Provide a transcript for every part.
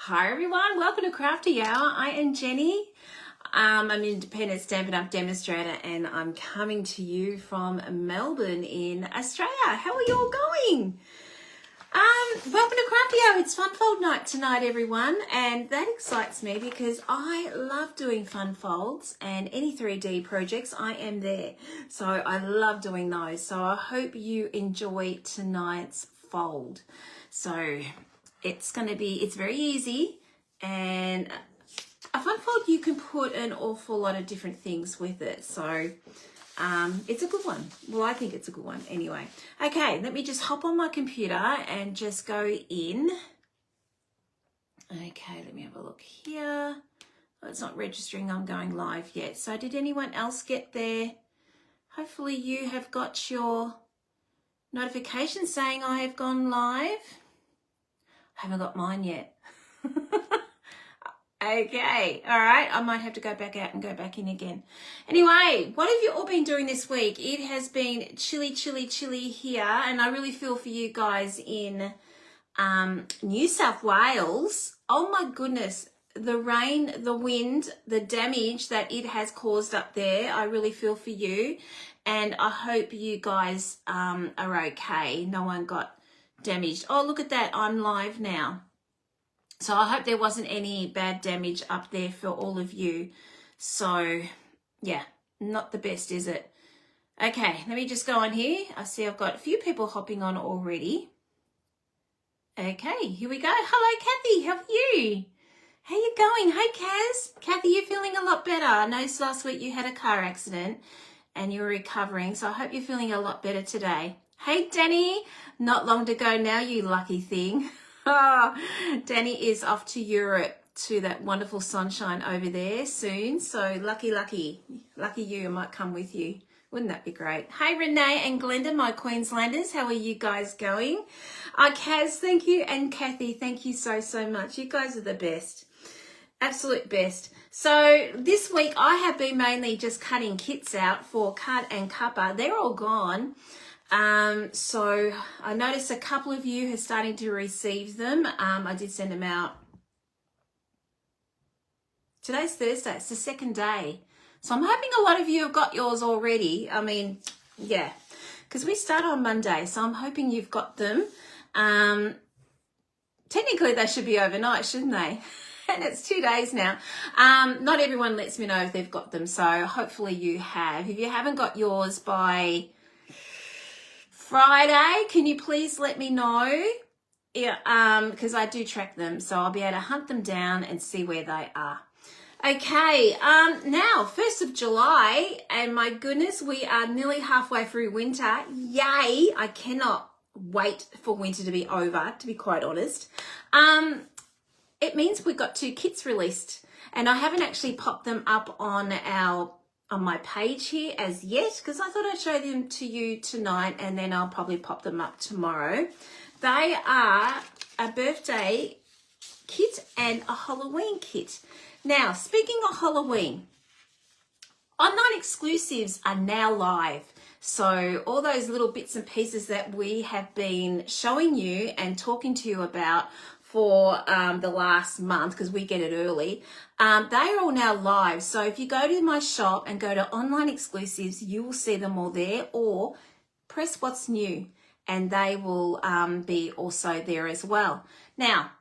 Hi everyone, welcome to Crafty Hour. I am Jenny. I'm an independent Stampin' Up! Demonstrator and I'm coming to you from Melbourne in Australia. How are you all going? Welcome to Crafty Hour. It's Funfold night tonight, everyone, and that excites me because I love doing Funfolds and any 3D projects. I am there, so I love doing those. So I hope you enjoy tonight's fold. So it's very easy, and a Funfold you can put an awful lot of different things with it. So it's a good one. Well, I think it's a good one anyway. Okay, let me just hop on my computer and just go in. Okay, let me have a look here. Oh, it's not registering I'm going live yet. So did anyone else get there? Hopefully you have got your notification saying I have gone live. I haven't got mine yet. Okay, all right, I might have to go back out and go back in again. Anyway, what have you all been doing this week? It has been chilly here, and I really feel for you guys in New South Wales. Oh my goodness, the rain, the wind, the damage that it has caused up there, I really feel for you, and I hope you guys are okay. No one got damaged. Oh, look at that, I'm live now. So I hope there wasn't any bad damage up there for all of you. So yeah, not the best, is it? Okay, let me just go on here. I see I've got a few people hopping on already. Okay, here we go. Hello, Kathy, how are you? How you going? Hey, Kaz. Kathy, you're feeling a lot better. I noticed last week you had a car accident and you were recovering, so I hope you're feeling a lot better today. Hey, Danny, not long to go now, you lucky thing. Oh, Danny is off to Europe to that wonderful sunshine over there soon. So lucky you, I might come with you. Wouldn't that be great? Hey, Renee and Glenda, my Queenslanders, how are you guys going? Kaz, thank you, and Kathy, thank you so much. You guys are the best, absolute best. So this week I have been mainly just cutting kits out for Cut and Cuppa. They're all gone. So I noticed a couple of you are starting to receive them. I did send them out. Today's Thursday, it's the second day. So I'm hoping a lot of you have got yours already. I mean, yeah, because we start on Monday, so I'm hoping you've got them. Technically they should be overnight, shouldn't they? And it's 2 days now. Not everyone lets me know if they've got them, so hopefully you have. If you haven't got yours by Friday, can you please let me know? Yeah, because I do track them, so I'll be able to hunt them down and see where they are. Okay, now 1st of July, and my goodness, we are nearly halfway through winter. Yay! I cannot wait for winter to be over, to be quite honest. It means we've got 2 kits released, and I haven't actually popped them up on my page here as yet, because I thought I'd show them to you tonight and then I'll probably pop them up tomorrow. They are a birthday kit and a Halloween kit. Now, speaking of Halloween, online exclusives are now live. So all those little bits and pieces that we have been showing you and talking to you about for the last month, because we get it early, they are all now live. So if you go to my shop and go to online exclusives, you will see them all there, or press what's new and they will be also there as well. Now,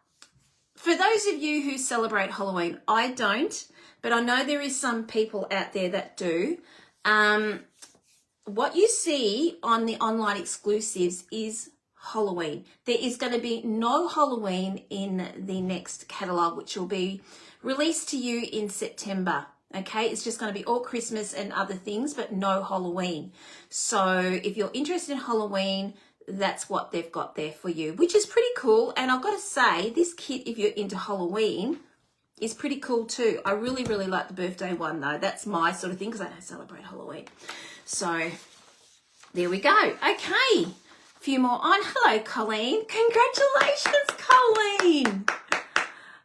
for those of you who celebrate Halloween, I don't, but I know there is some people out there that do. What you see on the online exclusives is Halloween. There is going to be no Halloween in the next catalogue, which will be released to you in September. Okay, it's just going to be all Christmas and other things, but no Halloween. So if you're interested in Halloween, that's what they've got there for you, which is pretty cool. And I've got to say, this kit, if you're into Halloween, is pretty cool too. I really like the birthday one though. That's my sort of thing because I don't celebrate Halloween. So there we go. Okay. Few more on. Hello, Colleen. Congratulations, Colleen.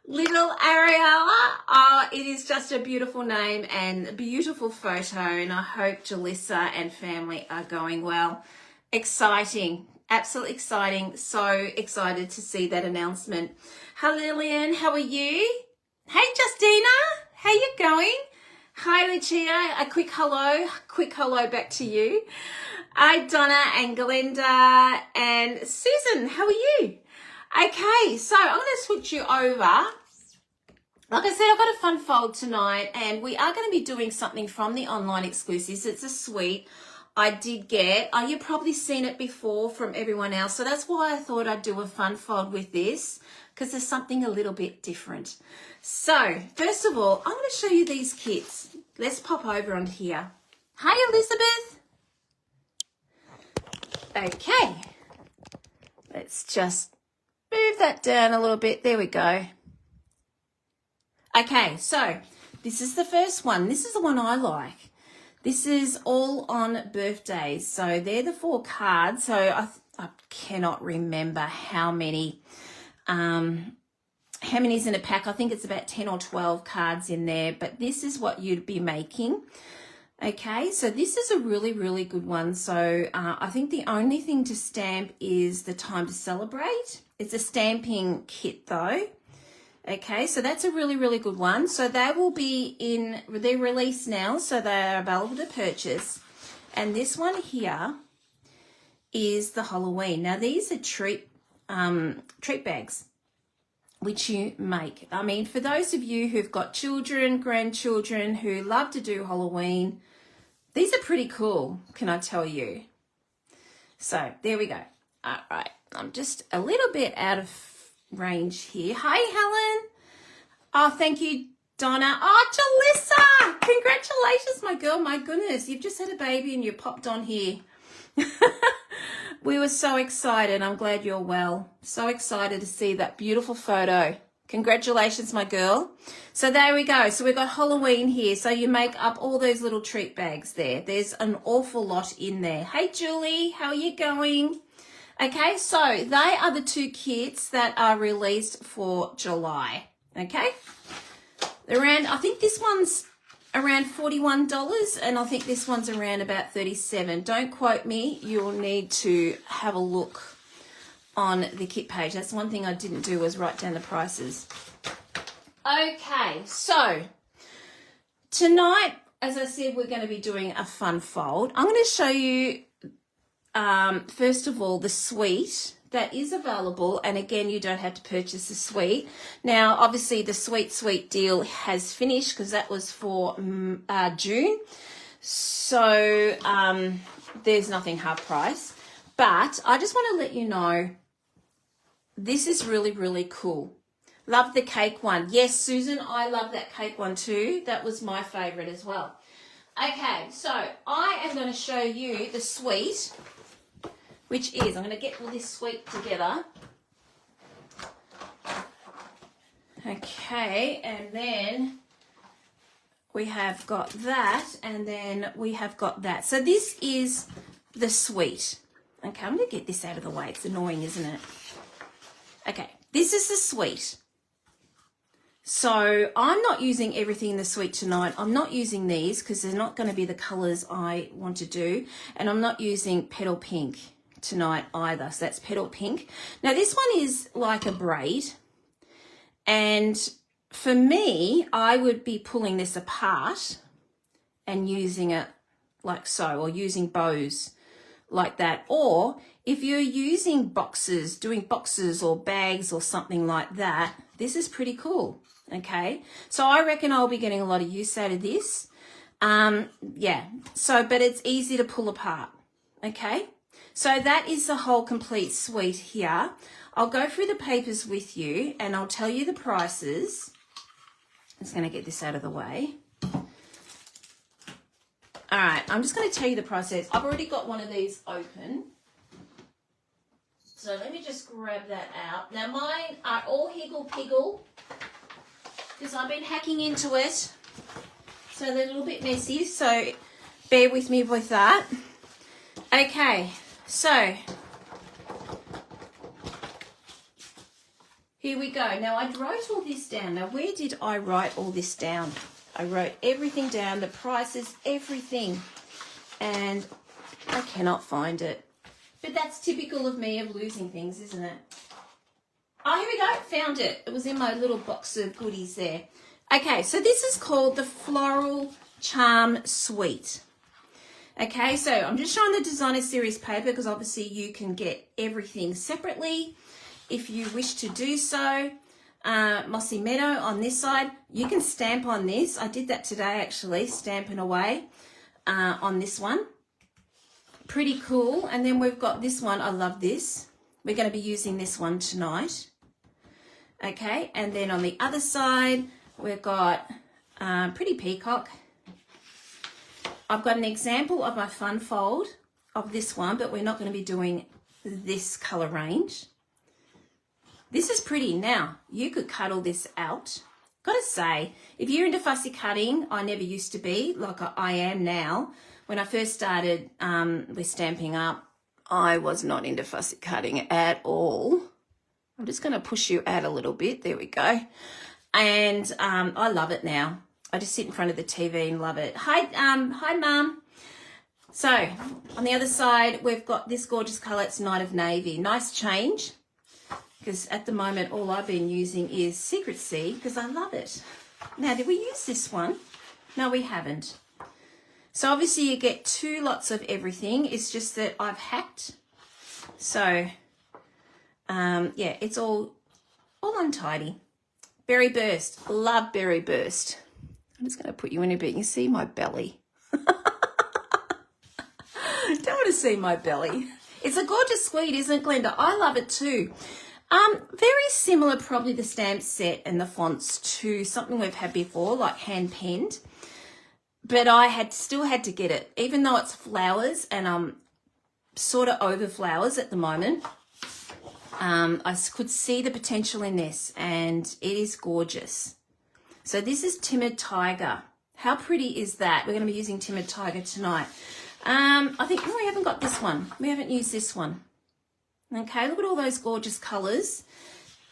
Little Ariella. It is just a beautiful name and a beautiful photo, and I hope Jalissa and family are going well. Exciting. Absolutely exciting. So excited to see that announcement. Hi, Lillian. How are you? Hey, Justina. How you going? Hi, Lucia. A quick hello. Quick hello back to you. Hi, Donna and Glenda and Susan. How are you? Okay, so I'm going to switch you over. Like I said, I've got a fun fold tonight, and we are going to be doing something from the online exclusives. It's a suite I did get. You've probably seen it before from everyone else, so that's why I thought I'd do a fun fold with this, because there's something a little bit different. So, first of all, I'm going to show you these kits. Let's pop over on here. Hi, Elizabeth. Okay. Let's just move that down a little bit. There we go. Okay, so this is the first one. This is the one I like. This is all on birthdays. So they're the 4 cards. So I cannot remember how many's in a pack. I think it's about 10 or 12 cards in there, but this is what you'd be making. Okay, so this is a really, really good one. So I think the only thing to stamp is the time to celebrate. It's a stamping kit though. Okay, so that's a really, really good one. So they will be they're released now, so they're available to purchase. And this one here is the Halloween. Now, these are treat bags, which you make. I mean, for those of you who've got children, grandchildren who love to do Halloween, these are pretty cool, can I tell you? So there we go. All right, I'm just a little bit out of range here. Hi, Helen. Oh, thank you, Donna. Oh, Jalissa, congratulations, my girl. My goodness, you've just had a baby and you popped on here. We were so excited. I'm glad you're well. So excited to see that beautiful photo. Congratulations, my girl. So there we go. So we've got Halloween here. So you make up all those little treat bags there. There's an awful lot in there. Hey, Julie, how are you going? Okay, so they are the 2 kits that are released for July. Okay, I think this one's around $41, and I think this one's around about $37. Don't quote me. You'll need to have a look on the kit page. That's one thing I didn't do, was write down the prices. Okay, so tonight, as I said, we're going to be doing a fun fold. I'm going to show you first of all, the suite that is available, and again, you don't have to purchase the suite. Now, obviously, the sweet deal has finished because that was for June, so there's nothing half price. But I just want to let you know, this is really, really cool. Love the cake one. Yes, Susan, I love that cake one too. That was my favourite as well. Okay, so I am going to show you the suite, which is, I'm going to get all this suite together. Okay, and then we have got that, and then we have got that. So this is the suite. Okay, I'm going to get this out of the way. It's annoying, isn't it? Okay, this is the suite. So I'm not using everything in the suite tonight. I'm not using these because they're not going to be the colours I want to do. And I'm not using petal pink tonight either. So that's petal pink. Now this one is like a braid. And for me, I would be pulling this apart and using it like so, or using bows like that. Or if you're using boxes, doing boxes or bags or something like that, this is pretty cool. Okay, so I reckon I'll be getting a lot of use out of this. Yeah, so, but it's easy to pull apart. Okay, so that is the whole complete suite here. I'll go through the papers with you and I'll tell you the prices. I'm just going to get this out of the way. All right, I'm just going to tell you the prices. I've already got one of these open. So let me just grab that out. Now mine are all higgle-piggle, because I've been hacking into it, so they're a little bit messy, so bear with me with that. Okay, so here we go. Now I wrote all this down. Now where did I write all this down? I wrote everything down, the prices, everything, and I cannot find it. But that's typical of me of losing things, isn't it? Oh, here we go. Found it. It was in my little box of goodies there. Okay, so this is called the Floral Charm Suite. Okay, so I'm just showing the designer series paper because obviously you can get everything separately if you wish to do so. Mossy Meadow on this side. You can stamp on this. I did that today actually, stamping away on this one. Pretty cool. And then we've got this one. I love this. We're going to be using this one tonight. Okay, and then on the other side, we've got Pretty Peacock. I've got an example of my Funfold of this one, but we're not going to be doing this colour range. This is pretty. Now, you could cut all this out. Gotta say, if you're into fussy cutting, I never used to be, like I am now. When I first started with Stampin' Up, I was not into fussy cutting at all. I'm just going to push you out a little bit. There we go. And I love it now. I just sit in front of the TV and love it. Hi, Mum. So, on the other side, we've got this gorgeous colour. It's Night of Navy. Nice change, because at the moment, all I've been using is Secret Sea, because I love it. Now, did we use this one? No, we haven't. So, obviously, you get 2 lots of everything. It's just that I've hacked. So, yeah, it's all untidy. Berry Burst. Love Berry Burst. I'm just going to put you in a bit. You see my belly. Don't want to see my belly. It's a gorgeous suite, isn't it, Glenda? I love it too. Very similar, probably the stamp set and the fonts to something we've had before, like hand penned. But I still had to get it, even though it's flowers and I'm sort of over flowers at the moment. I could see the potential in this, and it is gorgeous. So this is Timid Tiger. How pretty is that? We're going to be using Timid Tiger tonight. I think we haven't got this one. We haven't used this one. Okay, look at all those gorgeous colours.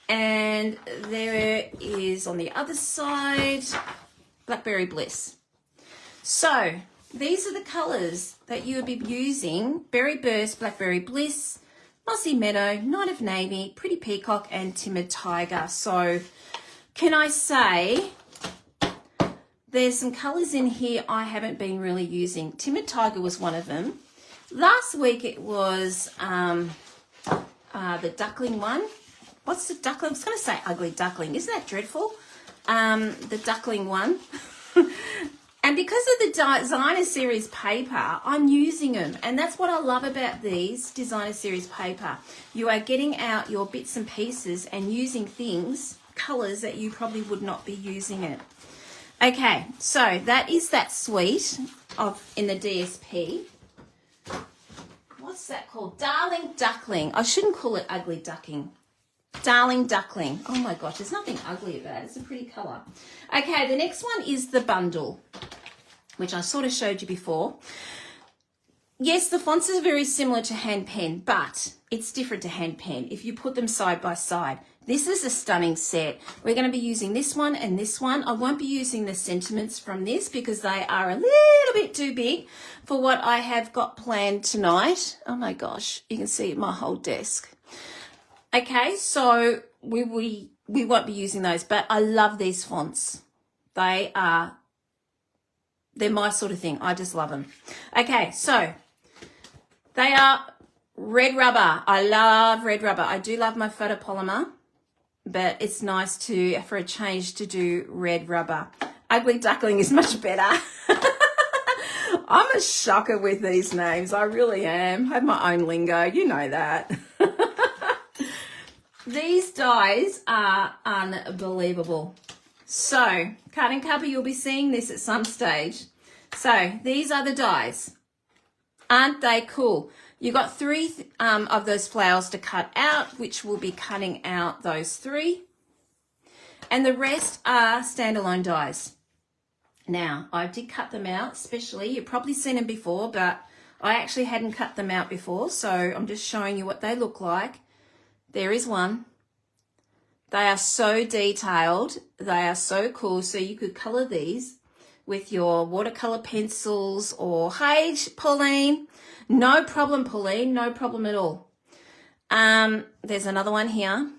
And there is on the other side, Blackberry Bliss. So these are the colours that you would be using. Berry Burst, Blackberry Bliss, Mossy Meadow, Night of Navy, Pretty Peacock, and Timid Tiger. So can I say there's some colours in here I haven't been really using. Timid Tiger was one of them. Last week it was the duckling one. What's the duckling? I was going to say ugly duckling. Isn't that dreadful? The duckling one. And because of the designer series paper, I'm using them. And that's what I love about these designer series paper. You are getting out your bits and pieces and using things, colours that you probably would not be using it. Okay, so that is that suite in the DSP. What's that called? Darling Duckling. I shouldn't call it ugly ducking. Darling Duckling. Oh my gosh, there's nothing ugly about it. It's a pretty colour. Okay, the next one is the bundle, which I sort of showed you before. Yes, the fonts are very similar to hand pen, but it's different to hand pen if you put them side by side. This is a stunning set. We're going to be using this one and this one. I won't be using the sentiments from this because they are a little bit too big for what I have got planned tonight. Oh my gosh, you can see my whole desk. Okay, so we won't be using those, but I love these fonts. They're my sort of thing. I just love them. Okay, so they are red rubber. I love red rubber. I do love my photopolymer, but it's nice for a change to do red rubber. Ugly Duckling is much better. I'm a shocker with these names. I really am. I have my own lingo. You know that. These dies are unbelievable. So, Card and Cuppa, you'll be seeing this at some stage. So, these are the dies. Aren't they cool? You've got 3 of those flowers to cut out, which will be cutting out those 3. And the rest are standalone dies. Now, I did cut them out, especially, you've probably seen them before, but I actually hadn't cut them out before, so I'm just showing you what they look like. There is one. They are so detailed. They are so cool. So you could colour these with your watercolor pencils or, hey, Pauline, no problem, Pauline, no problem at all. There's another one here.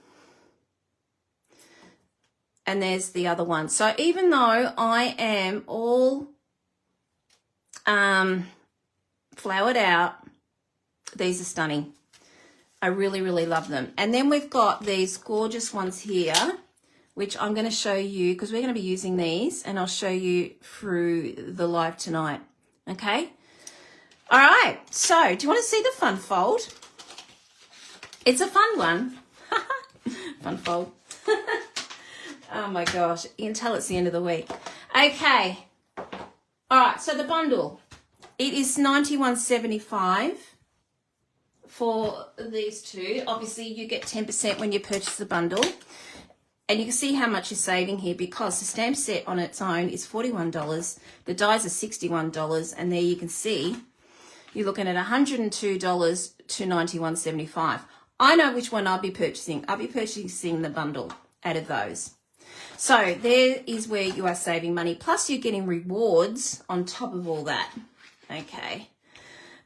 And there's the other one. So even though I am all flowered out, these are stunning. I really, really love them. And then we've got these gorgeous ones here, which I'm going to show you because we're going to be using these, and I'll show you through the live tonight. Okay? All right. So do you want to see the Funfold? It's a fun one. Funfold. Oh my gosh. You can tell it's the end of the week. Okay. All right. So the bundle. It is $91.75 for these two. Obviously, you get 10% when you purchase the bundle. And you can see how much you're saving here because the stamp set on its own is $41. The dies are $61. And there you can see you're looking at $102 to $91.75. I know which one I'll be purchasing. I'll be purchasing the bundle out of those. So there is where you are saving money. Plus you're getting rewards on top of all that. Okay.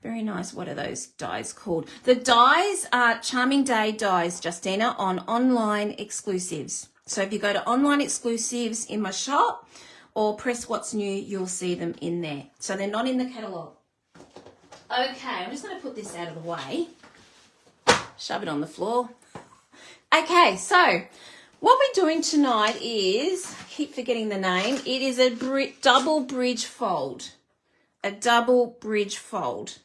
Very nice. What are those dies called? The dies are Charming Day dies, Justina, on online exclusives. So if you go to online exclusives in my shop or press what's new, you'll see them in there. So they're not in the catalogue. Okay, I'm just going to put this out of the way. Shove it on the floor. Okay, so what we're doing tonight is, keep forgetting the name, it is a double bridge fold. A double bridge fold.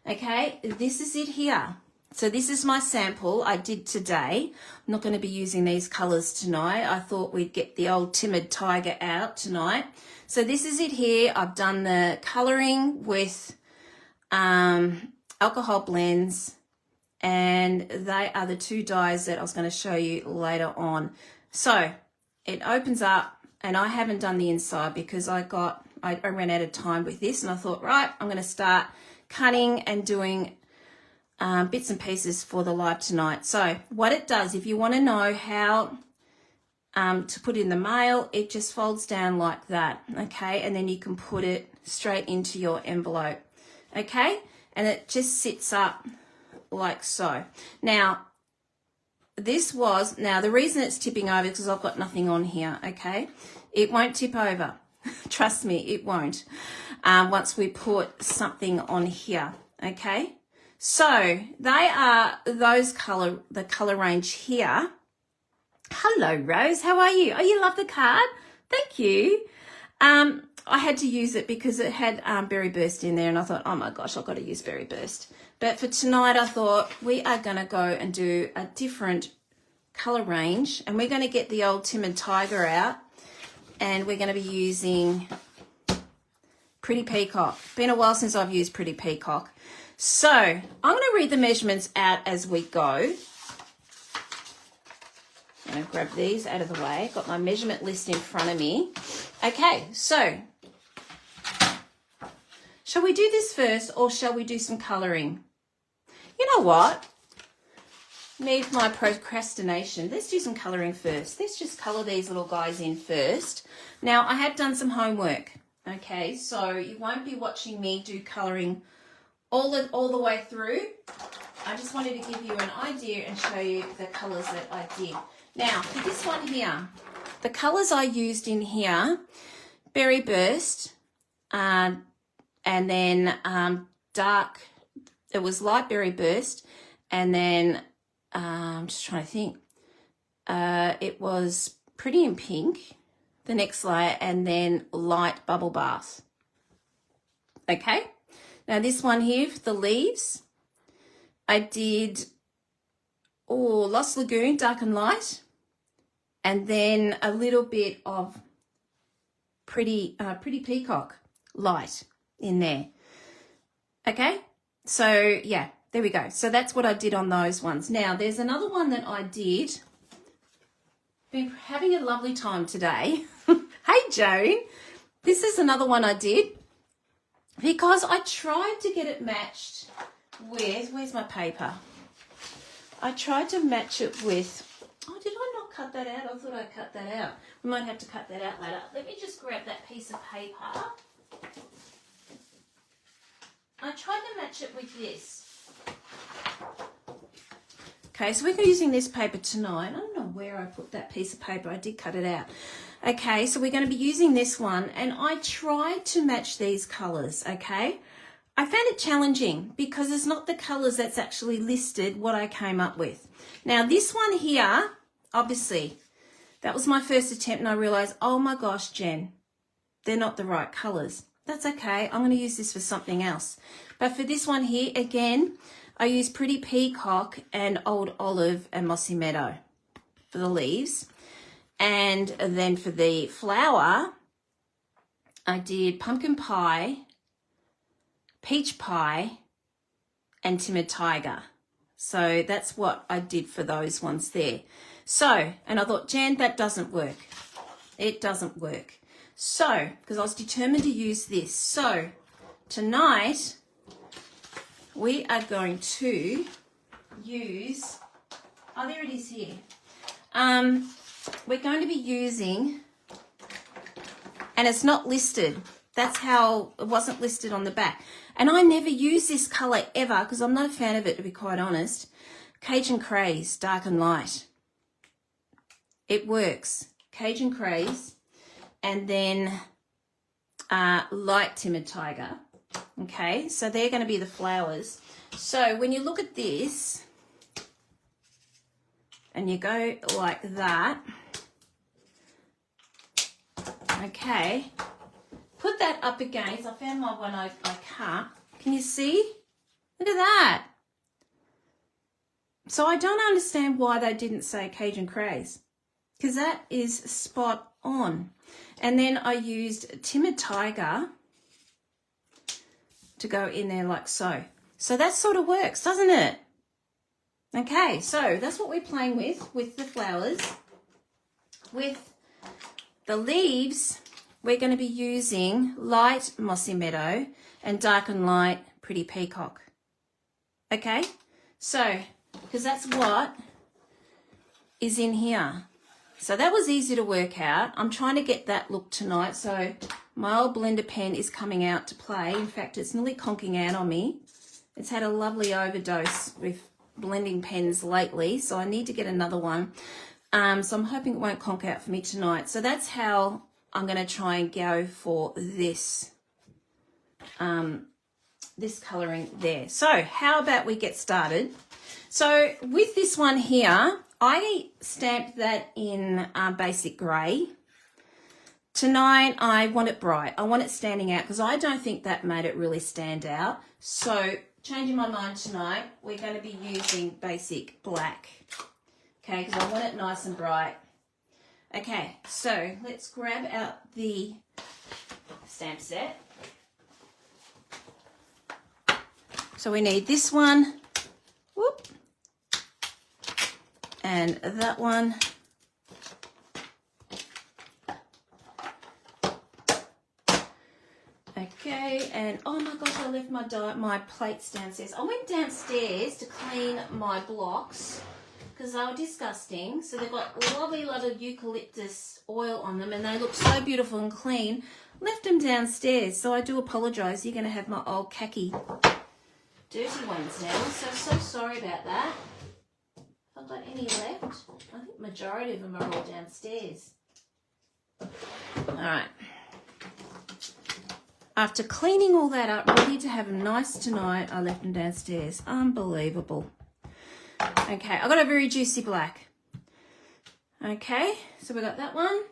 Okay, this is it here. So this is my sample I did today. I'm not going to be using these colours tonight. I thought we'd get the old timid tiger out tonight. So this is it here. I've done the colouring with alcohol blends, and they are the two dies that I was going to show you later on. So it opens up, and I haven't done the inside because I ran out of time with this, and I thought, right, I'm going to start cutting and doing bits and pieces for the live tonight. So what it does, if you want to know how to put in the mail, it just folds down like that, okay? And then you can put it straight into your envelope, okay? And it just sits up like so. Now, the reason it's tipping over is because I've got nothing on here, okay? It won't tip over. Trust me, it won't. Once we put something on here, okay? So they are the color range here. Hello, Rose. How are you? Oh, you love the card? Thank you. I had to use it because it had Berry Burst in there, and I thought, oh my gosh, I've got to use Berry Burst. But for tonight, I thought we are going to go and do a different color range, and we're going to get the old Timid Tiger out, and we're going to be using Pretty Peacock. Been a while since I've used Pretty Peacock. So I'm going to read the measurements out as we go. I'm going to grab these out of the way. Got my measurement list in front of me. Okay, so shall we do this first, or shall we do some colouring? You know what? Need my procrastination. Let's do some colouring first. Let's just colour these little guys in first. Now, I have done some homework. Okay, so you won't be watching me do colouring all the way through. I just wanted to give you an idea and show you the colours that I did. Now, for this one here, the colours I used in here, Berry Burst, and then dark, it was light Berry Burst, and then I'm just trying to think, it was Pretty in Pink, the next layer, and then light Bubble Bath. Okay, now this one here, the leaves, I did Lost Lagoon, dark and light, and then a little bit of Pretty Peacock, light in there. Okay, so yeah, there we go. So that's what I did on those ones. Now, there's another one that I did. Been having a lovely time today. Hey, Joan. This is another one I did because I tried to get it matched with, where's my paper? I tried to match it with, oh, did I not cut that out? I thought I cut that out. We might have to cut that out later. Let me just grab that piece of paper. I tried to match it with this. Okay, so we're using this paper tonight. I don't know where I put that piece of paper. I did cut it out. Okay, so we're going to be using this one, and I tried to match these colours, okay? I found it challenging because it's not the colours that's actually listed what I came up with. Now, this one here, obviously, that was my first attempt, and I realised, oh my gosh, Jen, they're not the right colours. That's okay. I'm going to use this for something else. But for this one here, again, I use Pretty Peacock and Old Olive and Mossy Meadow for the leaves. And then for the flower, I did Pumpkin Pie, Peach Pie, and Timid Tiger. So that's what I did for those ones there. So, and I thought, Jan, that doesn't work. It doesn't work. So, because I was determined to use this. So, tonight, we are going to use, oh, there it is here. We're going to be using, and it's not listed. That's how it wasn't listed on the back. And I never use this colour ever because I'm not a fan of it, to be quite honest. Cajun Craze, Dark and Light. It works. Cajun Craze. And then Light Timid Tiger. Okay, so they're going to be the flowers. So when you look at this and you go like that, okay, put that up against, I found my one I cut. Can you see? Look at that. So I don't understand why they didn't say Cajun Craze, because that is spot on. And then I used Timid Tiger to go in there like so. So that sort of works, doesn't it? Okay, so that's what we're playing with the flowers. With the leaves, we're going to be using Light Mossy Meadow and Dark and Light Pretty Peacock. Okay, so, because that's what is in here. So that was easy to work out. I'm trying to get that look tonight. So my old blender pen is coming out to play. In fact, it's nearly conking out on me. It's had a lovely overdose with blending pens lately. So I need to get another one. So I'm hoping it won't conk out for me tonight. So that's how I'm going to try and go for this, this colouring there. So how about we get started? So with this one here, I stamped that in basic grey. Tonight, I want it bright. I want it standing out because I don't think that made it really stand out. So, changing my mind tonight, we're going to be using basic black. Okay, because I want it nice and bright. Okay, so let's grab out the stamp set. So we need this one. Whoop. And that one. Okay, and oh my gosh, I left my plates downstairs. I went downstairs to clean my blocks because they were disgusting. So they've got a lovely lot of eucalyptus oil on them and they look so beautiful and clean. Left them downstairs, so I do apologise. You're going to have my old khaki dirty ones now. So sorry about that. Have I got any left? I think majority of them are all downstairs. All right. After cleaning all that up, ready to have them nice tonight, I left them downstairs. Unbelievable. Okay, I've got a very juicy black. Okay, so we got that one.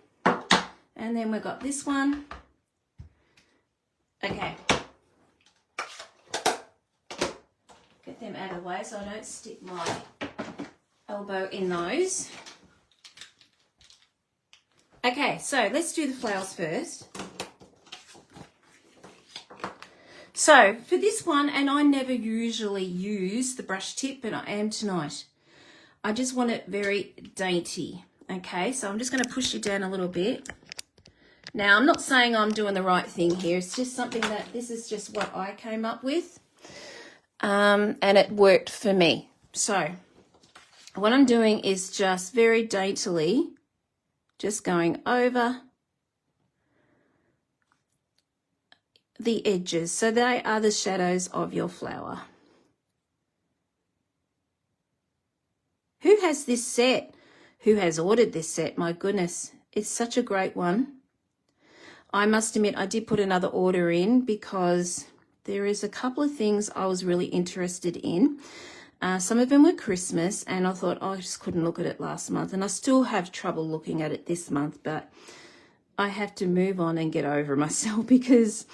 And then we got this one. Okay. Get them out of the way so I don't stick my elbow in those. Okay, so let's do the flowers first. So for this one, and I never usually use the brush tip, but I am tonight. I just want it very dainty. Okay, so I'm just going to push you down a little bit. Now, I'm not saying I'm doing the right thing here. It's just something that, this is just what I came up with. And it worked for me. So what I'm doing is just very daintily just going over the edges. So they are the shadows of your flower. Who has this set? Who has ordered this set? My goodness, it's such a great one. I must admit, I did put another order in because there is a couple of things I was really interested in. Some of them were Christmas, and I thought, oh, I just couldn't look at it last month. And I still have trouble looking at it this month, but I have to move on and get over myself because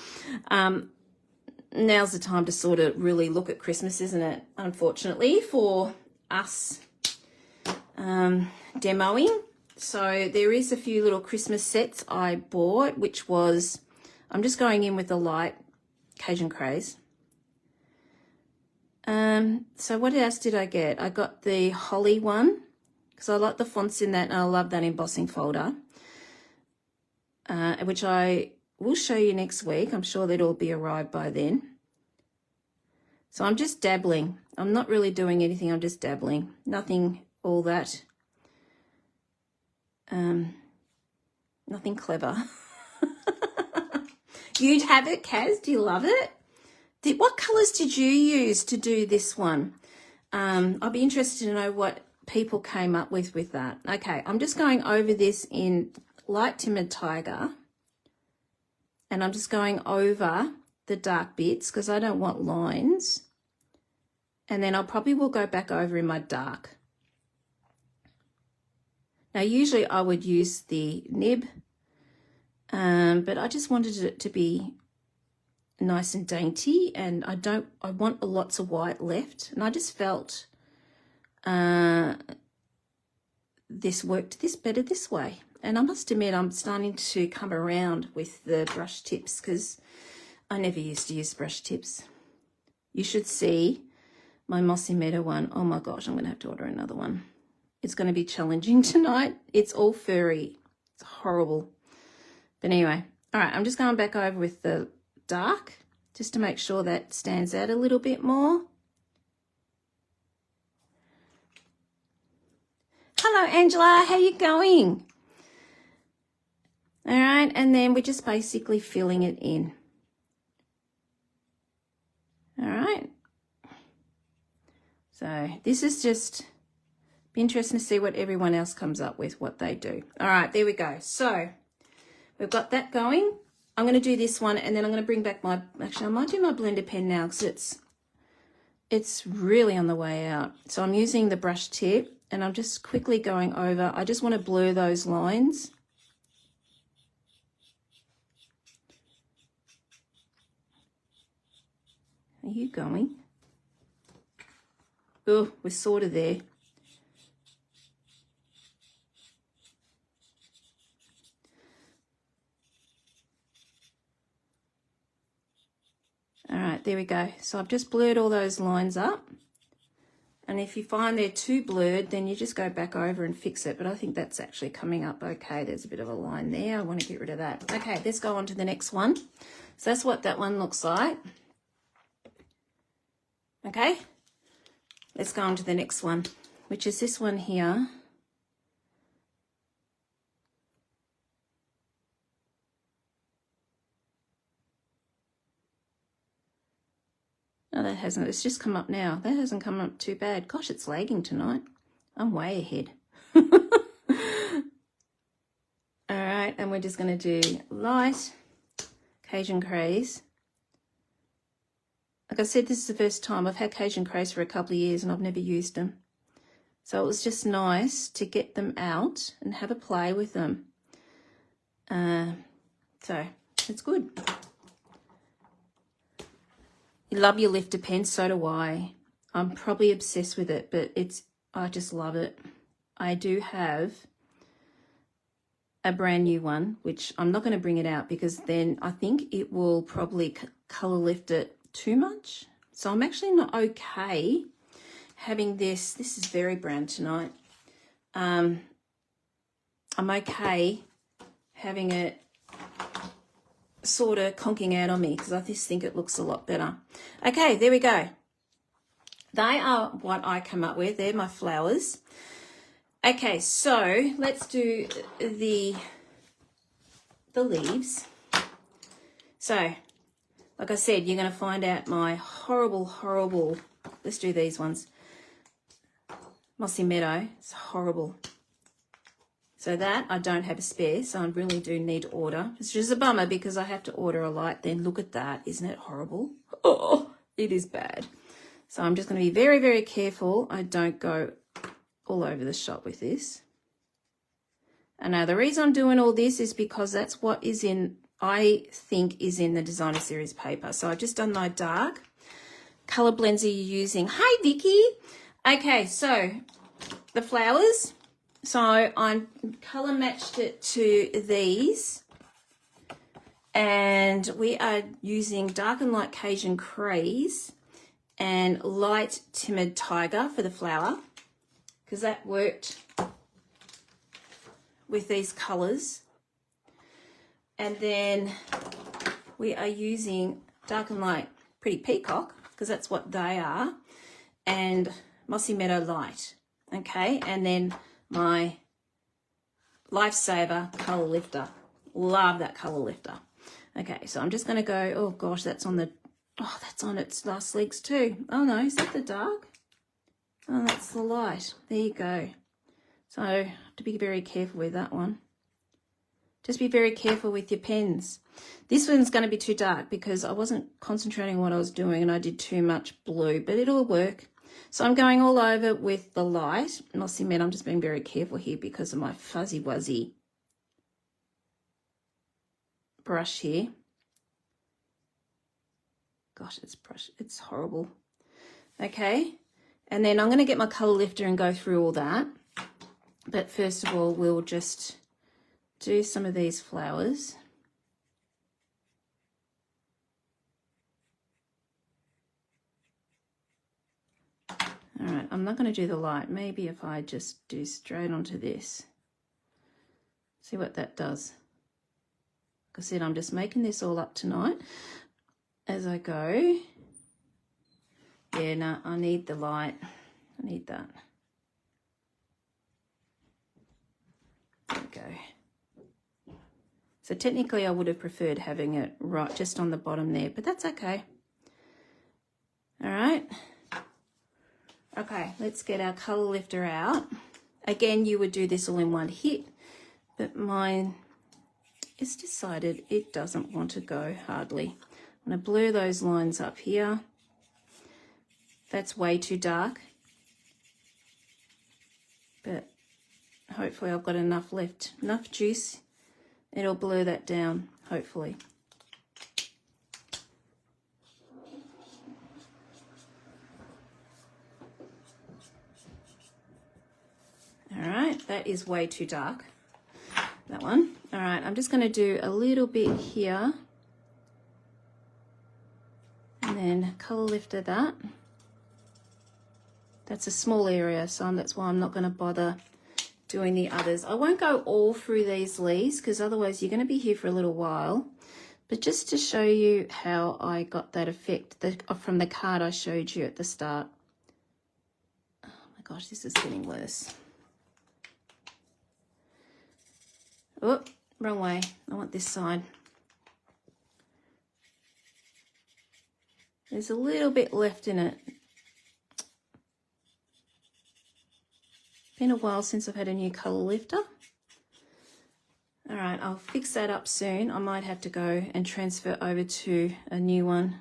now's the time to sort of really look at Christmas, isn't it? Unfortunately for us demoing. So there is a few little Christmas sets I bought, which was, I'm just going in with the light Cajun Craze. So what else did I get? I got the Holly one because I like the fonts in that and I love that embossing folder, which I will show you next week. I'm sure that it'll be arrived by then. So I'm just dabbling. I'm not really doing anything. I'm just dabbling. Nothing all that. Nothing clever. You'd have it, Kaz? Do you love it? What colours did you use to do this one? I'd be interested to know what people came up with that. Okay, I'm just going over this in light timid tiger, and I'm just going over the dark bits because I don't want lines, and then I probably will go back over in my dark. Now usually I would use the nib, but I just wanted it to be nice and dainty, and I want lots of white left, and I just felt this worked better this way. And I must admit, I'm starting to come around with the brush tips because I never used to use brush tips. You should see my Mossy Meadow one. Oh my gosh, I'm going to have to order another one. It's going to be challenging tonight. It's all furry. It's horrible. But anyway, all right, I'm just going back over with the dark just to make sure that stands out a little bit more. Hello, Angela. How you going? All right, and then we're just basically filling it in. All right. So this is just be interesting to see what everyone else comes up with, what they do. All right, there we go. So we've got that going. I'm going to do this one, and then I'm going to bring back my, actually I might do my blender pen now because it's really on the way out. So I'm using the brush tip, and I'm just quickly going over. I just want to blur those lines. Are you going? Oh, we're sort of there. All right, there we go. So I've just blurred all those lines up. And if you find they're too blurred, then you just go back over and fix it. But I think that's actually coming up okay. There's a bit of a line there. I want to get rid of that. Okay, let's go on to the next one. So that's what that one looks like. Okay, let's go on to the next one, which is this one here. No, that hasn't. It's just come up now. That hasn't come up too bad. Gosh, it's lagging tonight. I'm way ahead. All right, and we're just going to do light Cajun Craze. Like I said, this is the first time. I've had Cajun Craze for a couple of years and I've never used them. So it was just nice to get them out and have a play with them. So it's good. You love your lifter pen, so do I. I'm probably obsessed with it, but I just love it. I do have a brand new one, which I'm not going to bring it out because then I think it will probably color lift it too much. So I'm actually not okay having this. This is very brown tonight. I'm okay having it sort of conking out on me because I just think it looks a lot better. Okay, there we go. They are what I come up with. They're my flowers. Okay, so let's do the leaves. So, like I said, you're going to find out my horrible, let's do these ones. Mossy Meadow, it's horrible. So that, I don't have a spare, so I really do need to order. It's just a bummer because I have to order a light then. Look at that, isn't it horrible? Oh, it is bad. So I'm just going to be very, very careful I don't go all over the shop with this. And now the reason I'm doing all this is because that's what is in, I think, is in the designer series paper. So I've just done my dark. Colour blends are you using? Hi, Vicky. Okay, so the flowers. So I colour matched it to these. And we are using dark and light Cajun Craze and light Timid Tiger for the flower, because that worked with these colours. And then we are using dark and light Pretty Peacock, because that's what they are, and Mossy Meadow Light. Okay, and then my Lifesaver Colour Lifter. Love that colour lifter. Okay, so I'm just going to go, oh gosh, that's on the, oh, that's on its last legs too. Oh no, is that the dark? Oh, that's the light. There you go. So I have to be very careful with that one. Just be very careful with your pens. This one's going to be too dark because I wasn't concentrating on what I was doing and I did too much blue, but it'll work. So I'm going all over with the light. Mossy Meadow, I'm just being very careful here because of my fuzzy wuzzy brush here. Gosh, it's horrible. Okay, and then I'm going to get my colour lifter and go through all that. But first of all, we'll just do some of these flowers. All right, I'm not going to do the light. Maybe if I just do straight onto this. See what that does. Like I said, I'm just making this all up tonight as I go. Yeah, no, I need the light. I need that. There we go. So technically I would have preferred having it right just on the bottom there, but that's okay. All right. Okay, let's get our colour lifter out. Again, you would do this all in one hit, but mine is decided it doesn't want to go hardly. I'm going to blur those lines up here. That's way too dark, but hopefully I've got enough left, enough juice. It'll blur that down, hopefully. All right, that is way too dark, that one. All right, I'm just going to do a little bit here and then colour lifter that. That's a small area, so that's why I'm not going to bother doing the others. I won't go all through these leaves because otherwise you're going to be here for a little while. But just to show you how I got that effect from the card I showed you at the start. Oh my gosh, this is getting worse. Oh, wrong way. I want this side. There's a little bit left in it. Been a while since I've had a new colour lifter. All right, I'll fix that up soon. I might have to go and transfer over to a new one.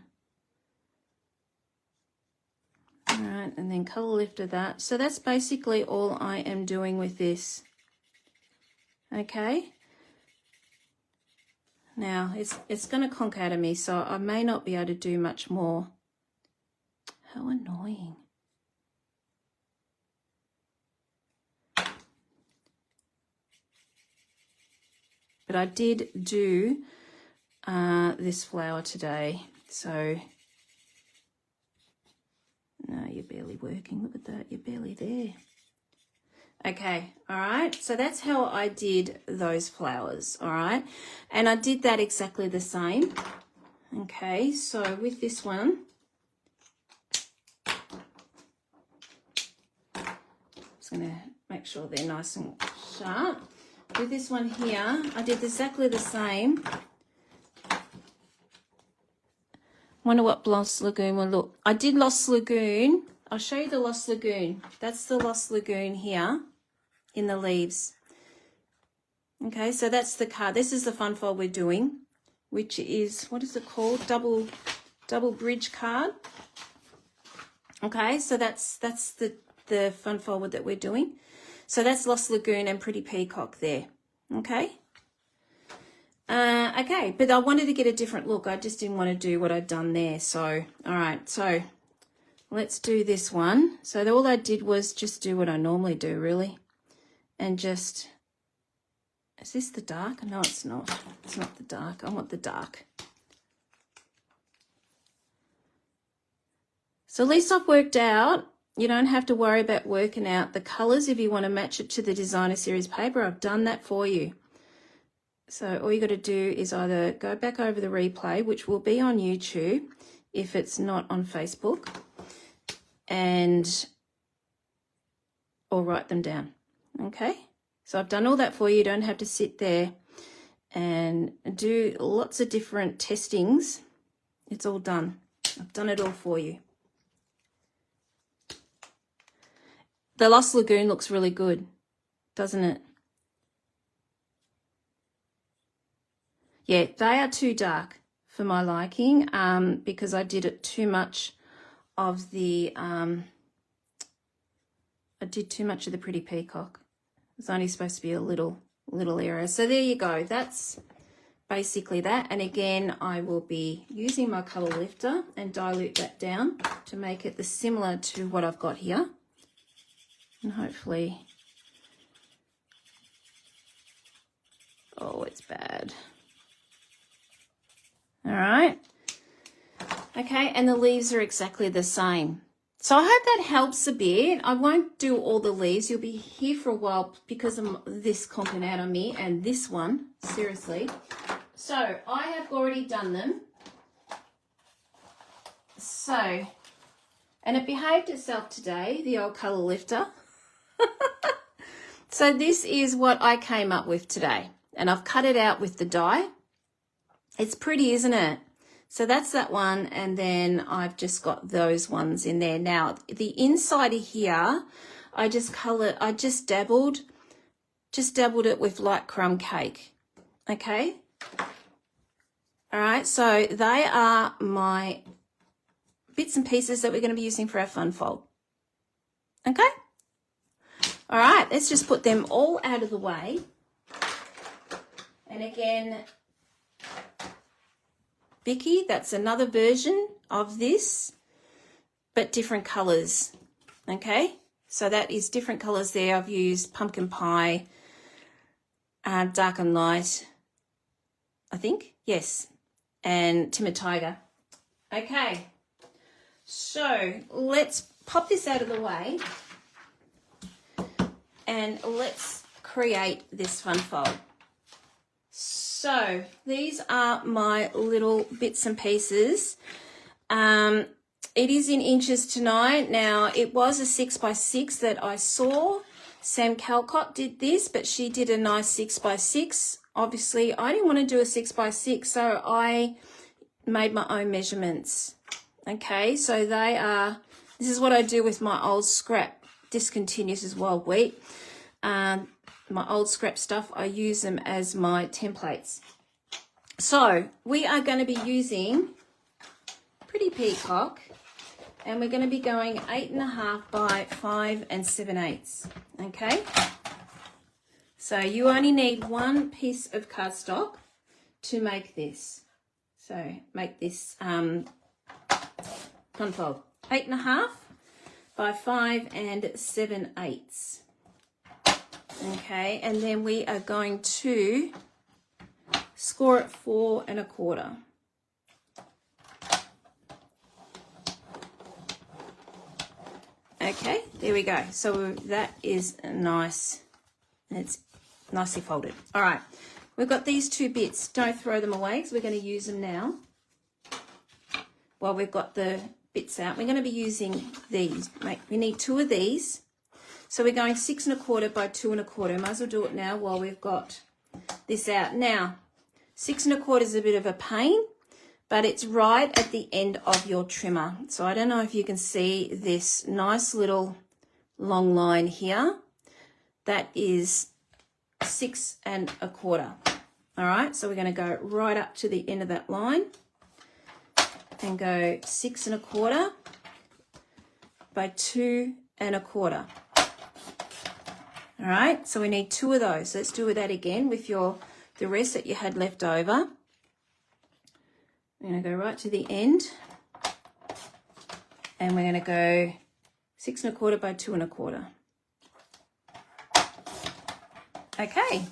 All right, and then colour lifter that. So that's basically all I am doing with this. Okay. Now, it's going to conk out of me, so I may not be able to do much more. How annoying. But I did do this flower today, so no, you're barely working. Look at that, you're barely there. Okay, all right, so that's how I did those flowers, all right? And I did that exactly the same. Okay, so with this one, going to make sure they're nice and sharp. With this one here, I did exactly the same. Wonder what Lost Lagoon will look. I did Lost Lagoon. I'll show you the Lost Lagoon. That's the Lost Lagoon here in the leaves. Okay, so that's the card. This is the Funfold we're doing, which is, what is it called? Double bridge card. Okay, so that's the Funfold that we're doing. So that's Lost Lagoon and Pretty Peacock there. Okay. Okay, but I wanted to get a different look. I just didn't want to do what I'd done there. So, all right, so let's do this one. So all I did was just do what I normally do, really. And just, is this the dark? No, it's not. It's not the dark. I want the dark. So at least I've worked out, you don't have to worry about working out the colours if you want to match it to the designer series paper. I've done that for you. So all you got to do is either go back over the replay, which will be on YouTube if it's not on Facebook, or write them down. Okay, so I've done all that for you. You don't have to sit there and do lots of different testings. It's all done. I've done it all for you. The Lost Lagoon looks really good, doesn't it? Yeah, they are too dark for my liking, because I did it too much of the, I did too much of the Pretty Peacock. It's only supposed to be a little area. So there you go. That's basically that. And again, I will be using my colour lifter and dilute that down to make it similar to what I've got here. And hopefully, oh, it's bad. All right. Okay, and the leaves are exactly the same. So I hope that helps a bit. I won't do all the leaves. You'll be here for a while because of this comping out on me and this one, seriously. So I have already done them. So, and it behaved itself today, the old colour lifter. So this is what I came up with today. And I've cut it out with the die. It's pretty, isn't it? So that's that one, and then I've just got those ones in there. Now, the inside here, I just dabbled it with light crumb cake. Okay? All right, so they are my bits and pieces that we're going to be using for our Funfold. Okay? All right, let's just put them all out of the way. And again, Vicky, that's another version of this, but different colours, okay? So that is different colours there. I've used Pumpkin Pie, Dark and Light, I think, yes, and Timid Tiger. Okay, so let's pop this out of the way and let's create this Funfold. So these are my little bits and pieces. It is in inches tonight. Now, it was a 6x6 that I saw. Sam Calcott did this, but she did a nice 6x6. Obviously, I didn't want to do a 6x6, so I made my own measurements. Okay, so this is what I do with my old scrap discontinuous as wild wheat. My old scrap stuff, I use them as my templates. So we are going to be using Pretty Peacock, and we're going to be going 8.5 by 5 7/8. Okay, so you only need one piece of cardstock to make this. So make this Funfold 8.5 by 5 7/8. Okay, and then we are going to score it 4 1/4. Okay, there we go. So that is nice. It's nicely folded. All right, we've got these two bits. Don't throw them away because we're going to use them now. While we've got the bits out, we're going to be using these. We need 2 of these. So we're going 6 1/4 by 2 1/4. Might as well do it now while we've got this out. Now, 6 1/4 is a bit of a pain, but it's right at the end of your trimmer. So I don't know if you can see this nice little long line here. That is 6 1/4. All right, so we're going to go right up to the end of that line and go 6 1/4 by 2 1/4. All right, so we need 2 of those. Let's do that again with the rest that you had left over. We're going to go right to the end, and we're going to go 6 1/4 by 2 1/4. Okay.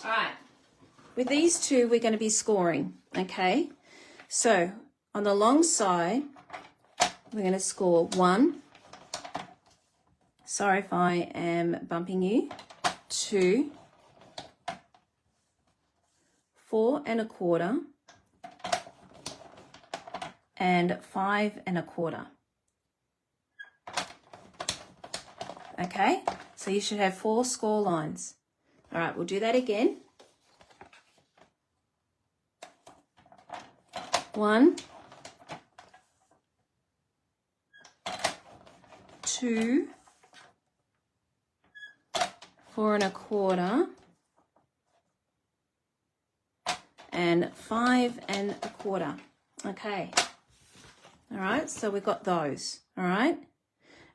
All right. With these two, we're going to be scoring. Okay. So on the long side, we're going to score 1. Sorry if I am bumping you. 2, 4 1/4, and 5 1/4. Okay, so you should have 4 score lines. All right, we'll do that again. 1, 2, 4 1/4, and 5 1/4. Okay. All right, so we've got those. All right.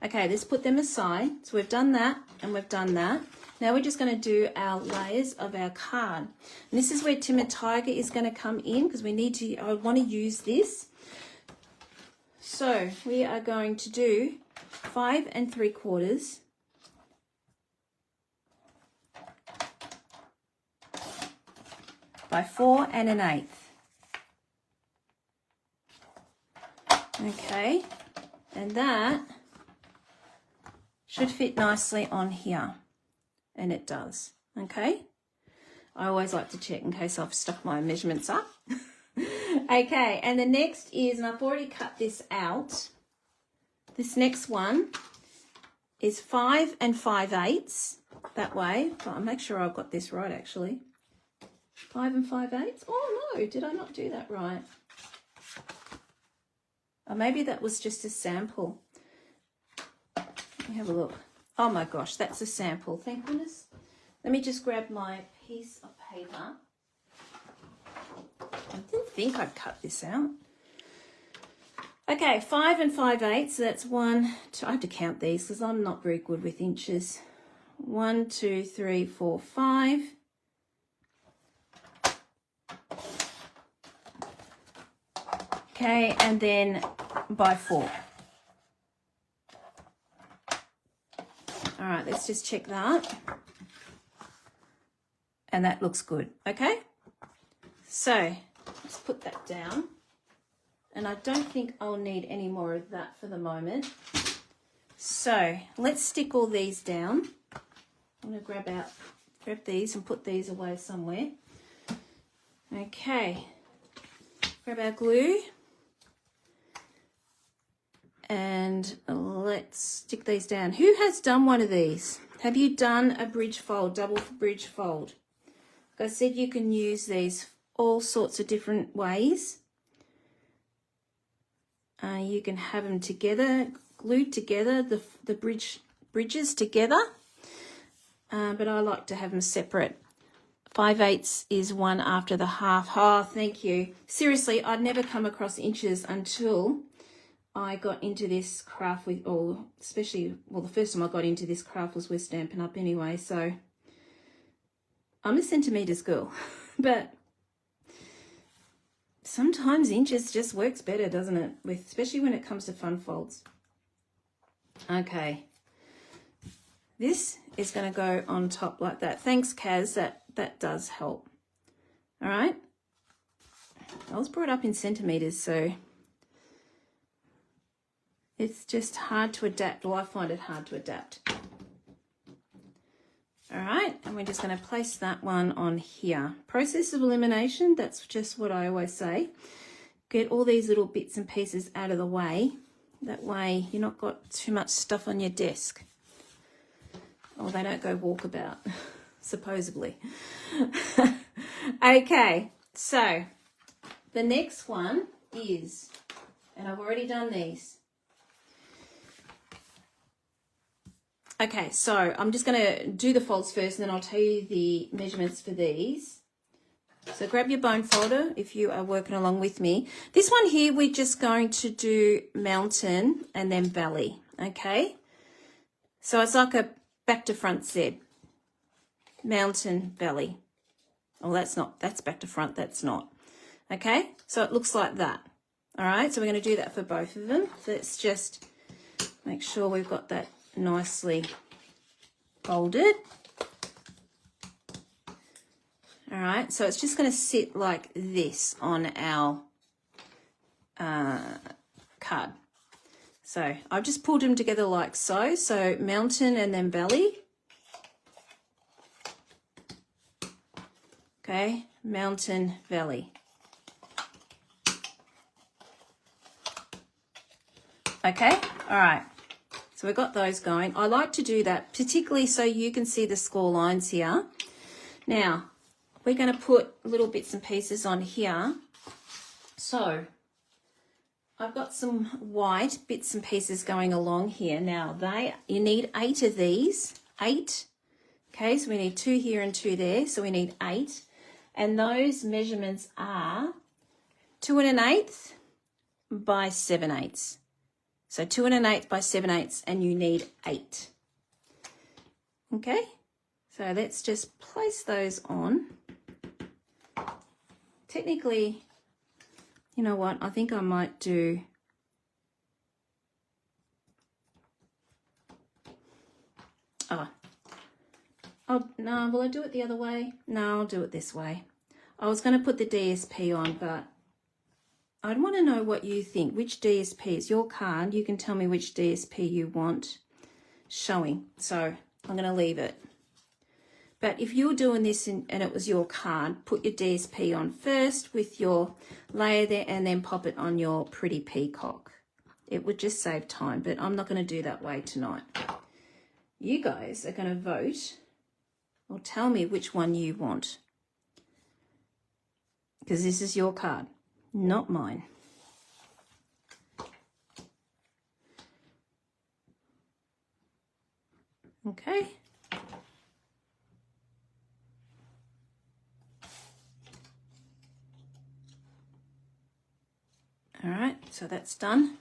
Okay, let's put them aside. So we've done that and we've done that. Now we're just going to do our layers of our card. And this is where Timid Tiger is going to come in, because I want to use this. So we are going to do 5 3/4 by 4 1/8. Okay, and that should fit nicely on here, and it does. Okay, I always like to check in case I've stuck my measurements up. Okay, and the next is, and I've already cut this out, this next one is 5 5/8 that way. I'll make sure I've got this right actually. 5 5/8. Oh no, did I not do that right? Or maybe that was just a sample. Let me have a look. Oh my gosh, that's a sample. Thank goodness. Let me just grab my piece of paper. I didn't think I'd cut this out. Okay, 5 5/8. So that's 1, 2. I have to count these because I'm not very good with inches. 1, 2, 3, 4, 5. Okay, and then by 4. All right, let's just check that. And that looks good, okay? So let's put that down. And I don't think I'll need any more of that for the moment. So let's stick all these down. I'm going to grab these and put these away somewhere. Okay, grab our glue. And let's stick these down. Who has done one of these? Have you done a bridge fold, double bridge fold? Like I said, you can use these all sorts of different ways. You can have them together, glued together, the bridges together. But I like to have them separate. 5/8 is one after the half. Oh, thank you. Seriously, I'd never come across inches until I got into this craft with, or especially, well, the first time I got into this craft was with Stampin' Up anyway, so I'm a centimetres girl, but sometimes inches just works better, doesn't it? Especially when it comes to Funfolds. Okay, this is going to go on top like that. Thanks, Kaz, that does help. All right, I was brought up in centimetres, so it's just hard to adapt. Well, I find it hard to adapt. All right, and we're just going to place that one on here. Process of elimination, that's just what I always say. Get all these little bits and pieces out of the way, That way you're not got too much stuff on your desk. Or they don't go walkabout, supposedly. Okay, so the next one is, and I've already done these. Okay, so I'm just going to do the folds first, and then I'll tell you the measurements for these. So grab your bone folder if you are working along with me. This one here, we're just going to do mountain and then belly, okay? So it's like a back to front Z. Mountain, belly. Oh, that's back to front, that's not. Okay, so it looks like that. All right, so we're going to do that for both of them. So let's just make sure we've got that nicely folded. All right, so it's just going to sit like this on our card. So I've just pulled them together like so. So mountain and then belly. Okay, mountain, belly. Okay, all right. So we've got those going. I like to do that, particularly so you can see the score lines here. Now, we're going to put little bits and pieces on here. So, I've got some white bits and pieces going along here. Now, you need 8 of these. 8. Okay, so we need 2 here and 2 there. So we need 8. And those measurements are 2 1/8 by 7/8. So 2 1/8 by 7/8, and you need 8. Okay, so let's just place those on. Technically, you know what? I think I might do. Oh, no, will I do it the other way? No, I'll do it this way. I was going to put the DSP on, but I'd want to know what you think. Which DSP is your card? You can tell me which DSP you want showing. So I'm going to leave it. But if you're doing this and it was your card, put your DSP on first with your layer there and then pop it on your pretty peacock. It would just save time, but I'm not going to do that way tonight. You guys are going to vote or tell me which one you want, because this is your card, not mine. Okay. All right, so that's done.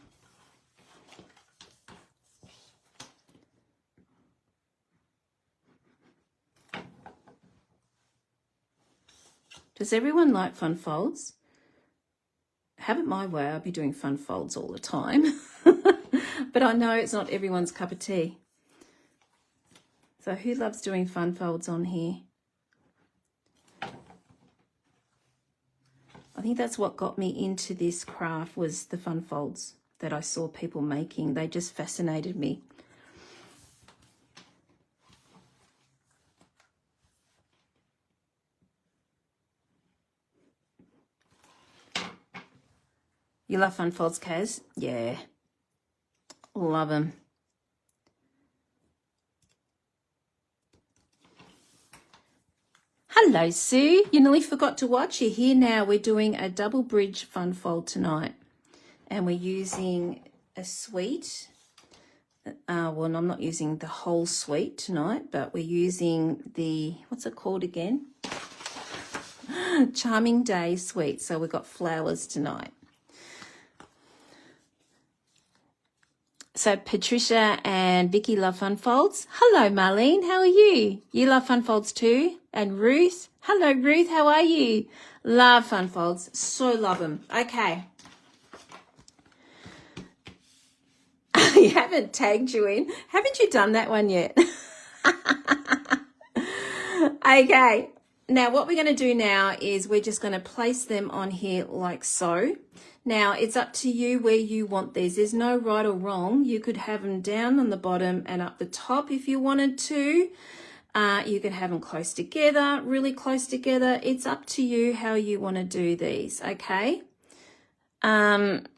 Does everyone like fun folds? Have it my way, I'll be doing fun folds all the time. But I know it's not everyone's cup of tea. So who loves doing fun folds on here? I think that's what got me into this craft, was the fun folds that I saw people making. They just fascinated me. You love fun folds, Kaz? Yeah. Love them. Hello, Sue. You nearly forgot to watch. You're here now. We're doing a double bridge fun fold tonight. And we're using a suite. Well, I'm not using the whole suite tonight, but we're using the, what's it called again? Charming Day suite. So we've got flowers tonight. So Patricia and Vicky love fun folds. Hello, Marlene. How are you? You love fun folds too? And Ruth. Hello, Ruth. How are you? Love fun folds. So love them. Okay. You haven't tagged you in. Haven't you done that one yet? Okay. Now, what we're going to do now is we're just going to place them on here like so. Now, it's up to you where you want these. There's no right or wrong. You could have them down on the bottom and up the top if you wanted to. You could have them close together, really close together. It's up to you how you want to do these, okay?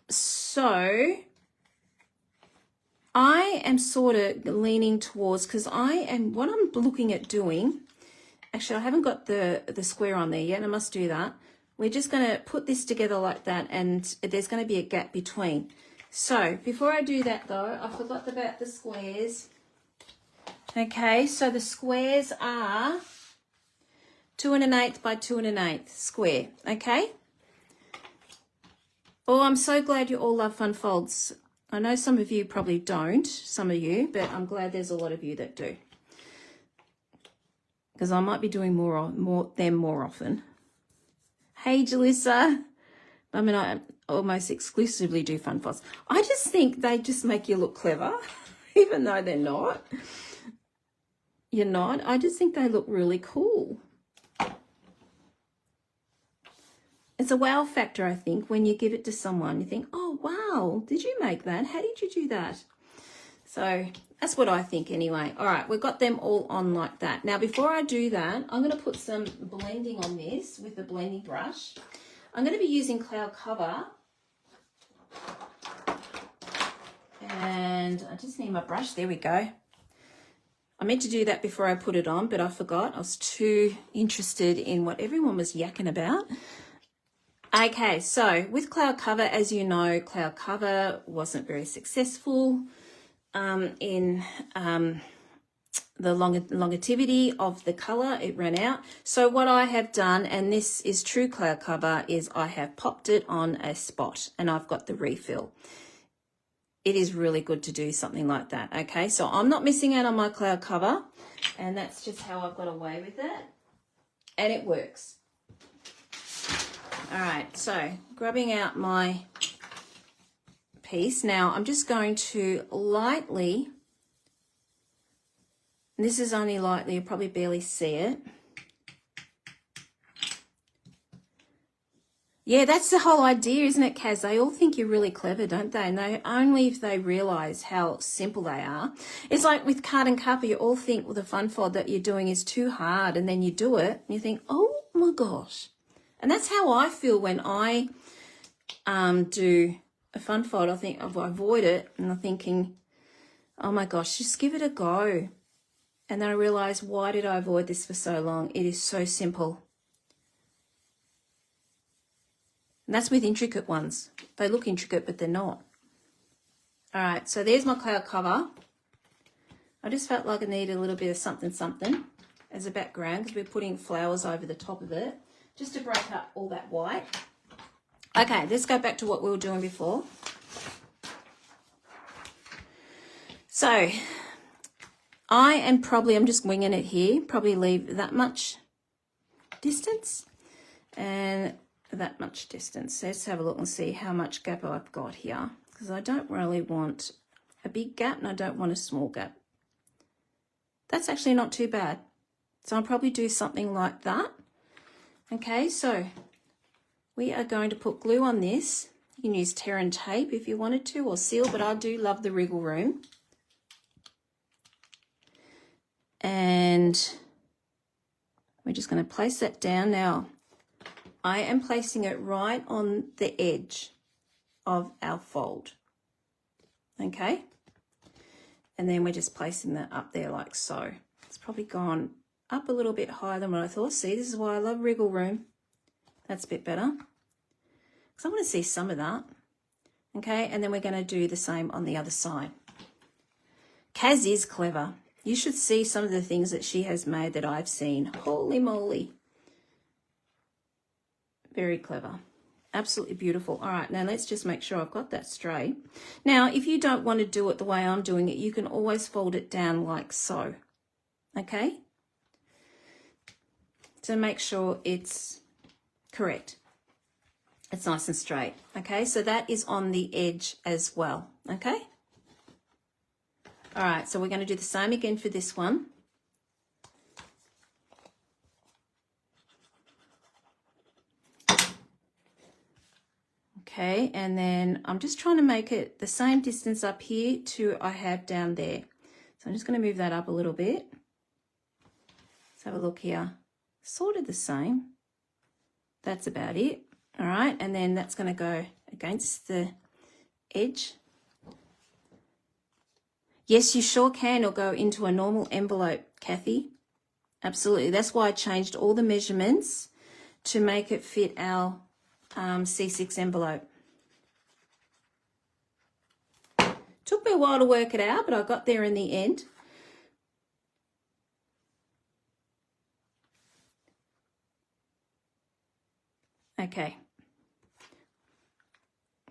So I am sort of leaning towards, because what I'm looking at doing, actually I haven't got the square on there yet, I must do that. We're just going to put this together like that, and there's going to be a gap between. So before I do that though, I forgot about the squares. Okay, so the squares are 2 1/8 by 2 1/8 square, okay? Oh, I'm so glad you all love Funfolds. I know some of you probably don't, some of you, but I'm glad there's a lot of you that do. Because I might be doing them more often. Hey, Jalissa. I mean, I almost exclusively do Funfolds. I just think they just make you look clever, even though they're not. You're not. I just think they look really cool. It's a wow factor, I think, when you give it to someone. You think, oh, wow, did you make that? How did you do that? So that's what I think anyway. All right, we've got them all on like that. Now, before I do that, I'm going to put some blending on this with the blending brush. I'm going to be using Cloud Cover. And I just need my brush. There we go. I meant to do that before I put it on, but I forgot. I was too interested in what everyone was yakking about. Okay, so with Cloud Cover, as you know, Cloud Cover wasn't very successful in the longevity of the colour. It ran out. So what I have done, and this is true Cloud Cover, is I have popped it on a spot and I've got the refill. It is really good to do something like that. Okay, so I'm not missing out on my Cloud Cover, and that's just how I've got away with it, and it works. All right, so grabbing out my piece. Now I'm just going to lightly, and this is only lightly, you'll probably barely see it. Yeah, that's the whole idea, isn't it, Kaz? They all think you're really clever, don't they? And they only if they realise how simple they are. It's like with card and cover, you all think, well, the Funfold that you're doing is too hard, and then you do it, and you think, oh my gosh. And that's how I feel when I do a Funfold. I think I avoid it, and I'm thinking, oh my gosh, just give it a go. And then I realise, why did I avoid this for so long? It is so simple. And that's with intricate ones. They look intricate, but they're not. All right, so there's my Cloud Cover. I just felt like I needed a little bit of something as a background, because we're putting flowers over the top of it, just to break up all that white. Okay, let's go back to what we were doing before. So I'm just winging it here, probably leave that much distance and that much distance. Let's have a look and see how much gap I've got here, because I don't really want a big gap and I don't want a small gap. That's actually not too bad. So I'll probably do something like that. Okay, so we are going to put glue on this. You can use tear and tape if you wanted to, or seal, but I do love the wriggle room. And we're just going to place that down. Now, I am placing it right on the edge of our fold. Okay? And then we're just placing that up there like so. It's probably gone up a little bit higher than what I thought. See, this is why I love wriggle room. That's a bit better, because I want to see some of that. Okay, and then we're going to do the same on the other side. Kaz is clever. You should see some of the things that she has made that I've seen. Holy moly. Very clever. Absolutely beautiful. All right, now let's just make sure I've got that straight. Now, if you don't want to do it the way I'm doing it, you can always fold it down like so. Okay? So make sure it's correct. It's nice and straight. Okay, so that is on the edge as well. Okay? All right, so we're going to do the same again for this one. Okay, and then I'm just trying to make it the same distance up here to I have down there. So I'm just going to move that up a little bit. Let's have a look here. Sort of the same. That's about it. All right, and then that's going to go against the edge. Yes, you sure can. It'll go into a normal envelope, Kathy. Absolutely. That's why I changed all the measurements to make it fit our C6 envelope. Took me a while to work it out, but I got there in the end. Okay.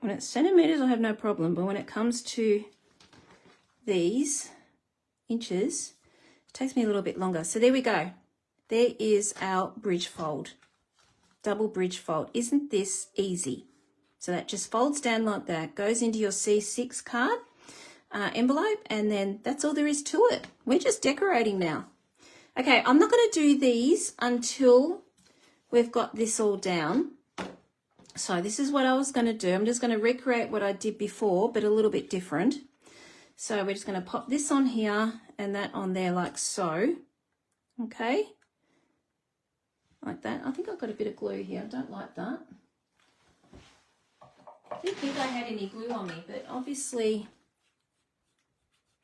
When it's centimeters, I have no problem, but when it comes to these inches, it takes me a little bit longer. So there we go. There is our bridge fold, double bridge fold. Isn't this easy? So that just folds down like that, goes into your C6 card envelope, and then that's all there is to it. We're just decorating now. Okay, I'm not going to do these until we've got this all down. So this is what I was going to do. I'm just going to recreate what I did before, but a little bit different. So we're just going to pop this on here and that on there like so. Okay. Like that. I think I've got a bit of glue here. I don't like that. I didn't think I had any glue on me, but obviously,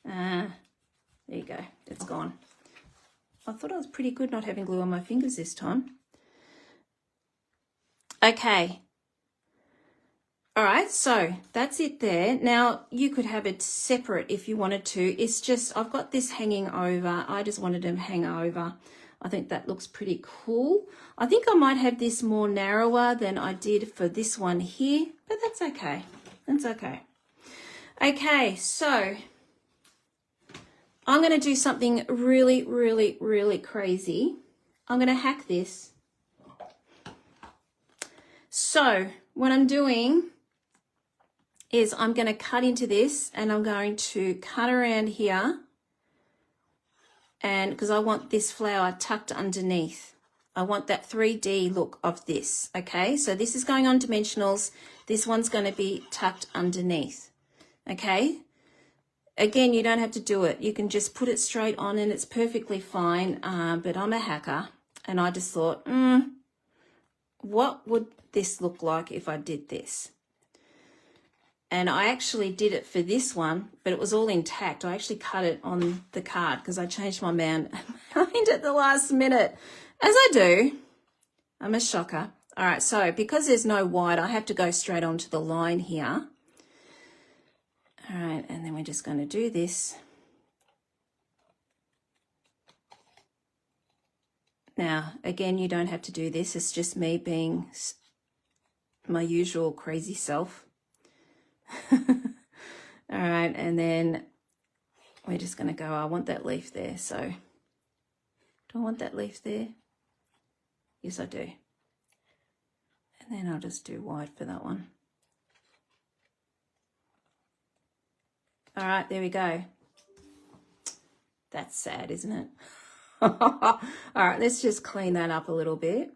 there you go. It's gone. I thought I was pretty good not having glue on my fingers this time. Okay. All right, so that's it there. Now, you could have it separate if you wanted to. It's just, I've got this hanging over. I just wanted to hang over. I think that looks pretty cool. I think I might have this more narrower than I did for this one here, but that's okay. That's okay. Okay, so I'm going to do something really, really, really crazy. I'm going to hack this. So what I'm doing is I'm going to cut into this, and I'm going to cut around here, and because I want this flower tucked underneath. I want that 3D look of this, okay? So this is going on dimensionals. This one's going to be tucked underneath, okay? Again, you don't have to do it. You can just put it straight on and it's perfectly fine, but I'm a hacker, and I just thought, what would this look like if I did this? And I actually did it for this one, but it was all intact. I actually cut it on the card because I changed my mind at the last minute. As I do. I'm a shocker. All right, so because there's no white, I have to go straight onto the line here. All right, and then we're just going to do this. Now, again, you don't have to do this. It's just me being my usual crazy self. All right, and then we're just going to go, I want that leaf there. So do I want that leaf there? Yes, I do. And then I'll just do white for that one. All right, there we go. That's sad, isn't it? All right, let's just clean that up a little bit.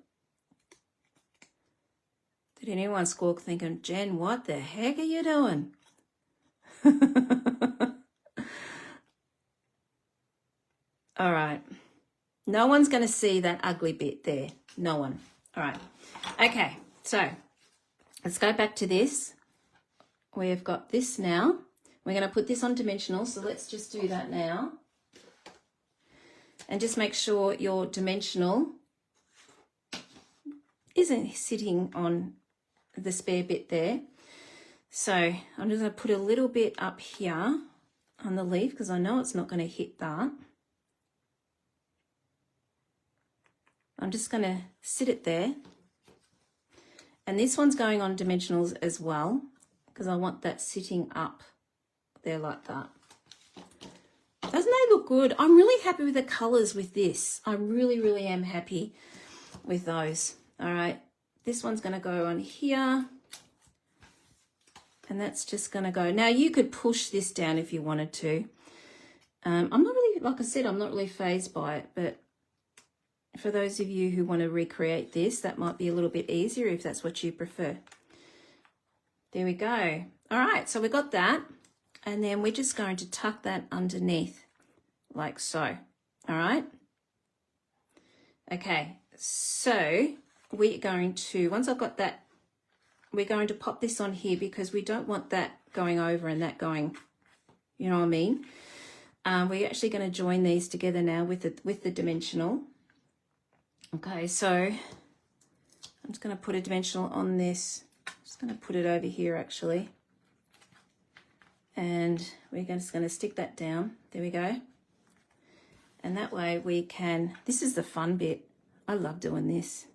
Did anyone squawk thinking, Jen, what the heck are you doing? All right. No one's going to see that ugly bit there. No one. All right. Okay, so let's go back to this. We've got this now. We're going to put this on dimensional, so let's just do that now. And just make sure your dimensional isn't sitting on the spare bit there. So I'm just going to put a little bit up here on the leaf because I know it's not going to hit that. I'm just going to sit it there. And this one's going on dimensionals as well because I want that sitting up there like that. Doesn't that look good? I'm really happy with the colours with this. I really, really am happy with those. All right, this one's going to go on here. And that's just going to go. Now, you could push this down if you wanted to. I'm not really, like I said, I'm not really fazed by it. But for those of you who want to recreate this, that might be a little bit easier if that's what you prefer. There we go. All right, so we got that. And then we're just going to tuck that underneath like so. All right. Okay, so we're going to, once I've got that, we're going to pop this on here because we don't want that going over and that going, you know what I mean? We're actually going to join these together now with the dimensional. Okay, so I'm just going to put a dimensional on this. I'm just going to put it over here actually. And we're just going to stick that down. There we go. And that way we can, this is the fun bit. I love doing this.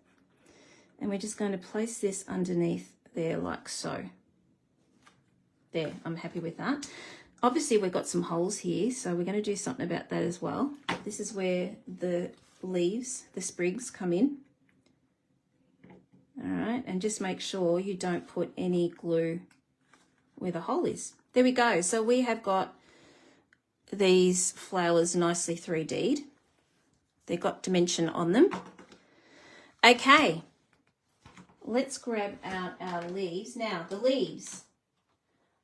And we're just going to place this underneath there like so. There, I'm happy with that. Obviously we've got some holes here, so we're going to do something about that as well. This is where the leaves, the sprigs come in. All right, and just make sure you don't put any glue where the hole is. There we go. So we have got these flowers nicely 3D'd. They've got dimension on them. Okay, let's grab out our leaves. Now, the leaves.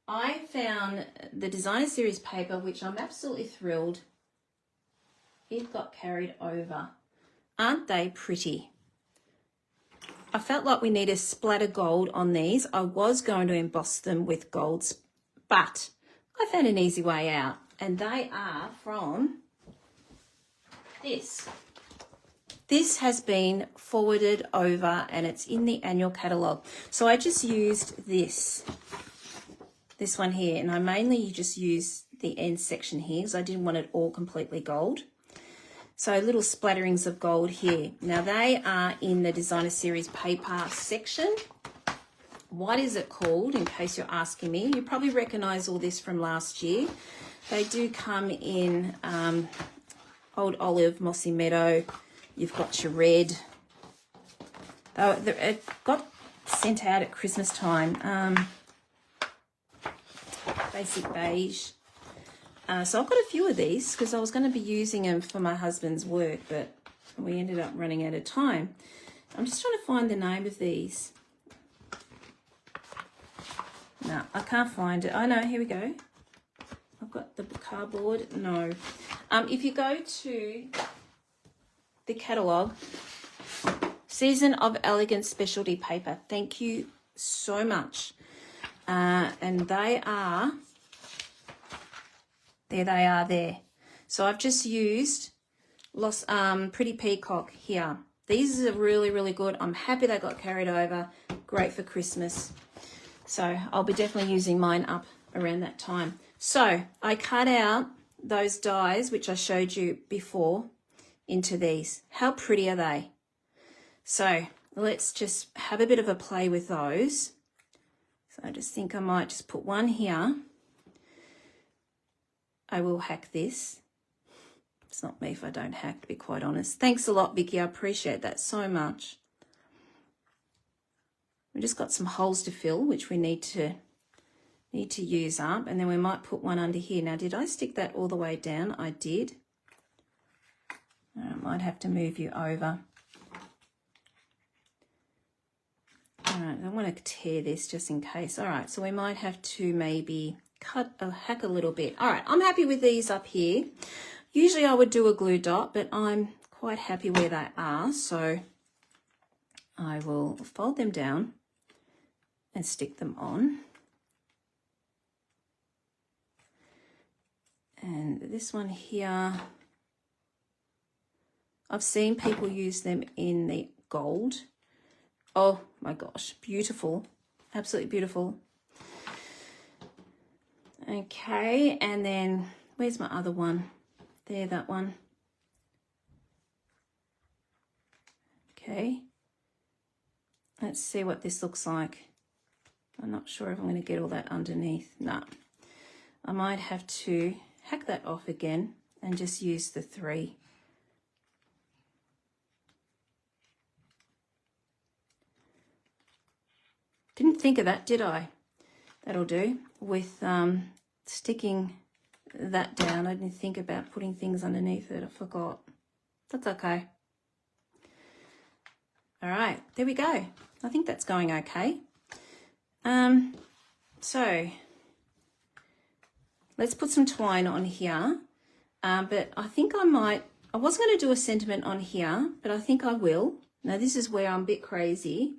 I found the Designer Series paper, which I'm absolutely thrilled. It got carried over. Aren't they pretty? I felt like we need a splatter gold on these. I was going to emboss them with golds, but I found an easy way out. And they are from this. This has been forwarded over and it's in the annual catalogue. So I just used this one here, and I mainly just used the end section here because I didn't want it all completely gold. So little splatterings of gold here. Now they are in the Designer Series paper section. What is it called, in case you're asking me? You probably recognise all this from last year. They do come in Old Olive, Mossy Meadow. You've got your red. It got sent out at Christmas time. Basic beige. So I've got a few of these because I was going to be using them for my husband's work, but we ended up running out of time. I'm just trying to find the name of these. No, I can't find it. Oh no, here we go. I've got the cardboard. No. If you go to the catalogue, Season of Elegant Specialty Paper. Thank you so much. And they are, there they are there. So I've just used Pretty Peacock here. These are really, really good. I'm happy they got carried over. Great for Christmas. So I'll be definitely using mine up around that time. So I cut out those dies, which I showed you before, into these. How pretty are they? So let's just have a bit of a play with those. So I just think I might just put one here. I will hack this. It's not me if I don't hack, to be quite honest. Thanks a lot, Vicky. I appreciate that so much. We've just got some holes to fill, which we need to use up, and then we might put one under here. Now, did I stick that all the way down? I did. I might have to move you over. All right, I want to tear this just in case. All right, so we might have to maybe hack a little bit. All right, I'm happy with these up here. Usually I would do a glue dot, but I'm quite happy where they are, so I will fold them down and stick them on. And this one here, I've seen people use them in the gold. Oh my gosh, beautiful, absolutely beautiful. Okay, and then where's my other one? There, that one. Okay, let's see what this looks like. I'm not sure if I'm going to get all that underneath. No, I might have to hack that off again and just use the 3. Didn't think of that, did I? That'll do. With sticking that down, I didn't think about putting things underneath it. I forgot. That's okay. All right, there we go. I think that's going okay. So let's put some twine on here. But I think I was going to do a sentiment on here, but I think I will. Now this is where I'm a bit crazy.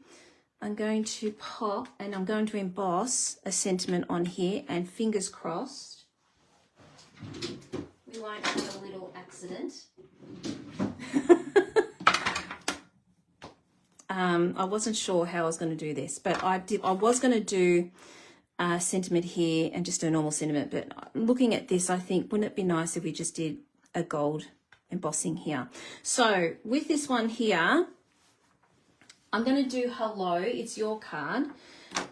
I'm going to pop and I'm going to emboss a sentiment on here, and fingers crossed we we won't have a little accident. I wasn't sure how I was going to do this, but I was going to do a sentiment here and just a normal sentiment, but looking at this, I think, wouldn't it be nice if we just did a gold embossing here? So with this one here, I'm going to do hello. It's your card.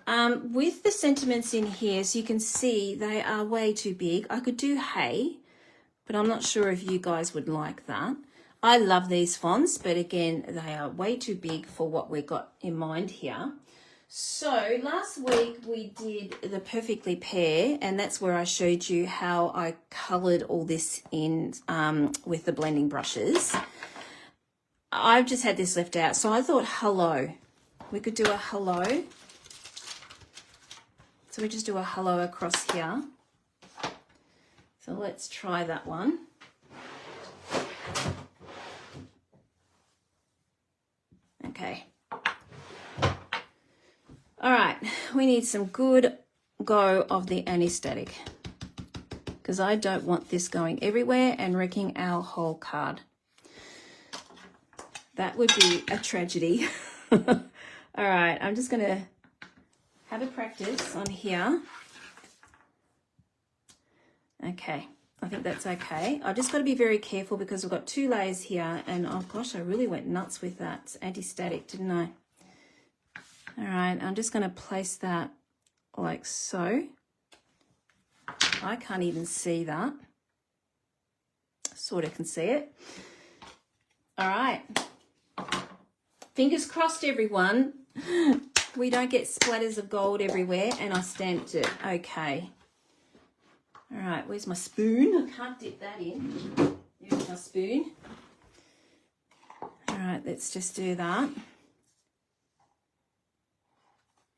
With the sentiments in here, so you can see they are way too big. I could do hey, but I'm not sure if you guys would like that. I love these fonts, but again, they are way too big for what we've got in mind here. So last week we did the Perfectly Pair, and that's where I showed you how I coloured all this in with the blending brushes. I've just had this left out, so I thought hello. We could do a hello. So we just do a hello across here. So let's try that one. Okay. All right, we need some good go of the anesthetic because I don't want this going everywhere and wrecking our whole card. That would be a tragedy. All right, I'm just going to have a practice on here. Okay, I think that's okay. I've just got to be very careful because we've got 2 layers here, and oh gosh, I really went nuts with that anti-static, didn't I? All right, I'm just going to place that like so. I can't even see that. Sort of can see it. All right. Fingers crossed, everyone. We don't get splatters of gold everywhere, and I stamped it. Okay. All right, where's my spoon? I can't dip that in. There's my spoon. All right, let's just do that.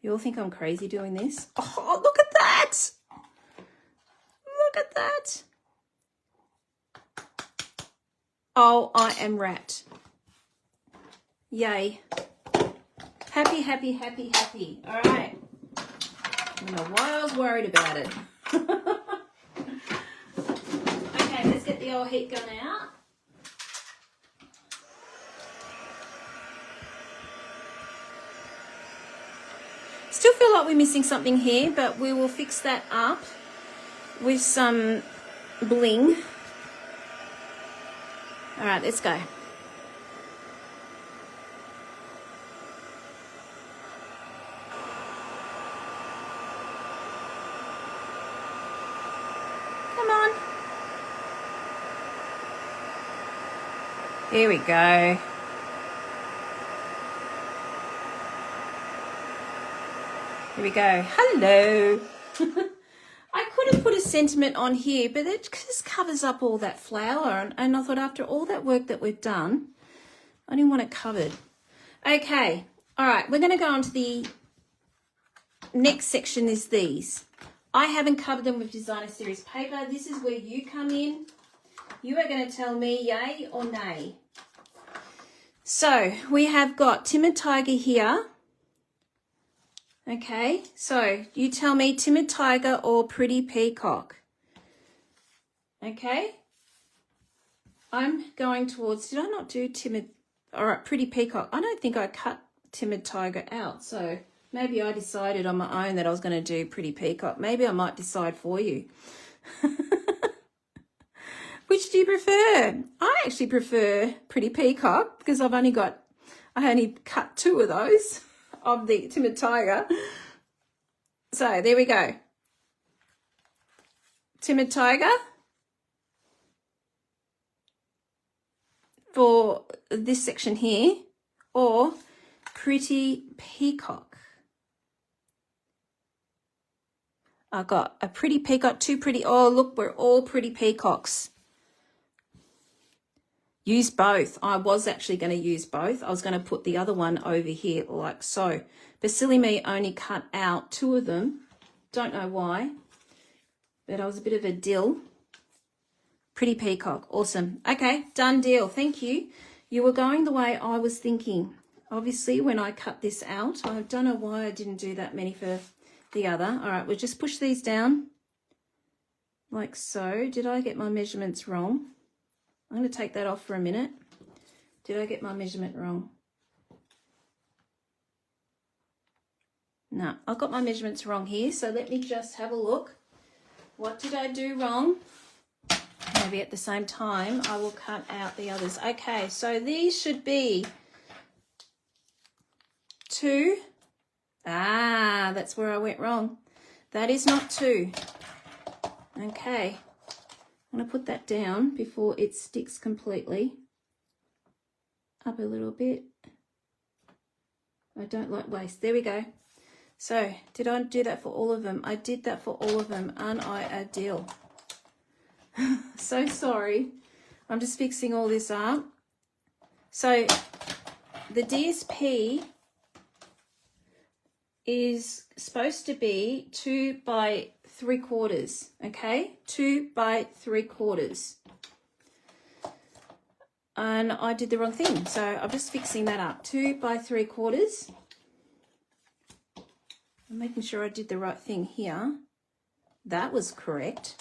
You all think I'm crazy doing this? Oh, look at that! Look at that! Oh, I am wrapped. Yay. Happy, happy, happy, happy. All right. I don't know why I was worried about it. Okay, let's get the old heat gun out. Still feel like we're missing something here, but we will fix that up with some bling. All right, let's go. Come on. Here we go. Here we go. Hello. I could have put a sentiment on here, but it just covers up all that flower. And I thought after all that work that we've done, I didn't want it covered. Okay. All right. We're going to go on to the next section is these. I haven't covered them with designer series paper. This is where you come in. You are going to tell me yay or nay. So we have got Timid Tiger here. Okay, so you tell me Timid Tiger or Pretty Peacock. Okay, I'm going towards, did I not do Timid, all right, Pretty Peacock. I don't think I cut Timid Tiger out, so maybe I decided on my own that I was going to do Pretty Peacock. Maybe I might decide for you. Which do you prefer? I actually prefer Pretty Peacock because I only cut 2 of those. Of the Timid Tiger. So there we go. Timid Tiger for this section here, or Pretty Peacock. I've got a Pretty Peacock, 2 pretty, oh look, we're all Pretty Peacocks. Use both. I was actually going to use both. I was going to put the other one over here like so. But silly me, only cut out 2 of them. Don't know why. But I was a bit of a dill. Pretty Peacock. Awesome. Okay, done deal. Thank you. You were going the way I was thinking. Obviously, when I cut this out, I don't know why I didn't do that many for the other. All right, we'll just push these down. like so. Did I get my measurements wrong? I'm going to take that off for a minute. Did I get my measurement wrong? No, I got my measurements wrong here. So let me just have a look. What did I do wrong? Maybe at the same time, I will cut out the others. Okay, so these should be 2. Ah, that's where I went wrong. That is not 2. Okay, I'm going to put that down before it sticks completely. Up a little bit. I don't like waste. There we go. So, did I do that for all of them? I did that for all of them. Aren't I a deal? So sorry. I'm just fixing all this up. So, the DSP is supposed to be 2 by 3/4, okay? 2 by 3/4. And I did the wrong thing, so I'm just fixing that up. 2 by 3/4. I'm making sure I did the right thing here. That was correct.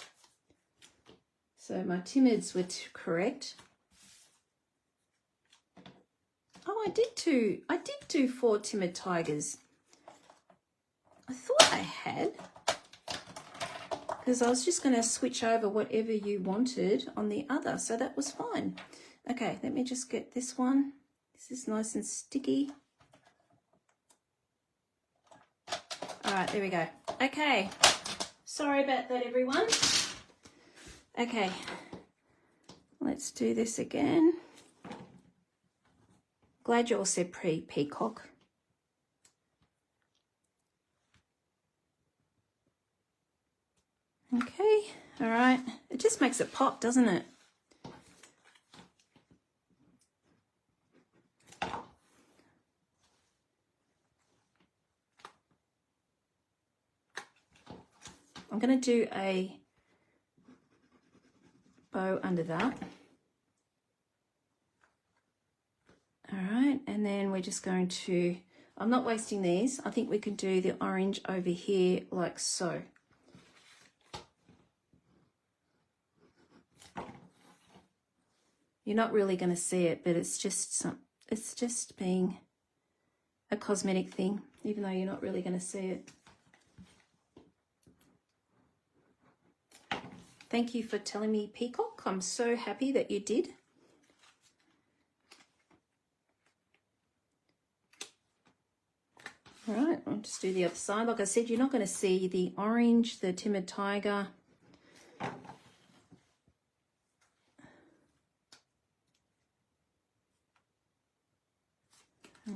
So my timids were correct. Oh, I did do 4 timid tigers. I thought I had, because I was just going to switch over whatever you wanted on the other, so that was fine. Okay, let me just get this one. This is nice and sticky. All right, there we go. Okay, sorry about that, everyone. Okay, let's do this again. Glad you all said peacock. Okay, all right. It just makes it pop, doesn't it? I'm going to do a bow under that. All right, and then we're just going to, I'm not wasting these. I think we can do the orange over here like so. You're not really going to see it, but it's just being a cosmetic thing, even though you're not really going to see it. Thank you for telling me peacock. I'm so happy that you did. All right, I'll just do the other side. Like I said, you're not going to see the orange, the timid tiger.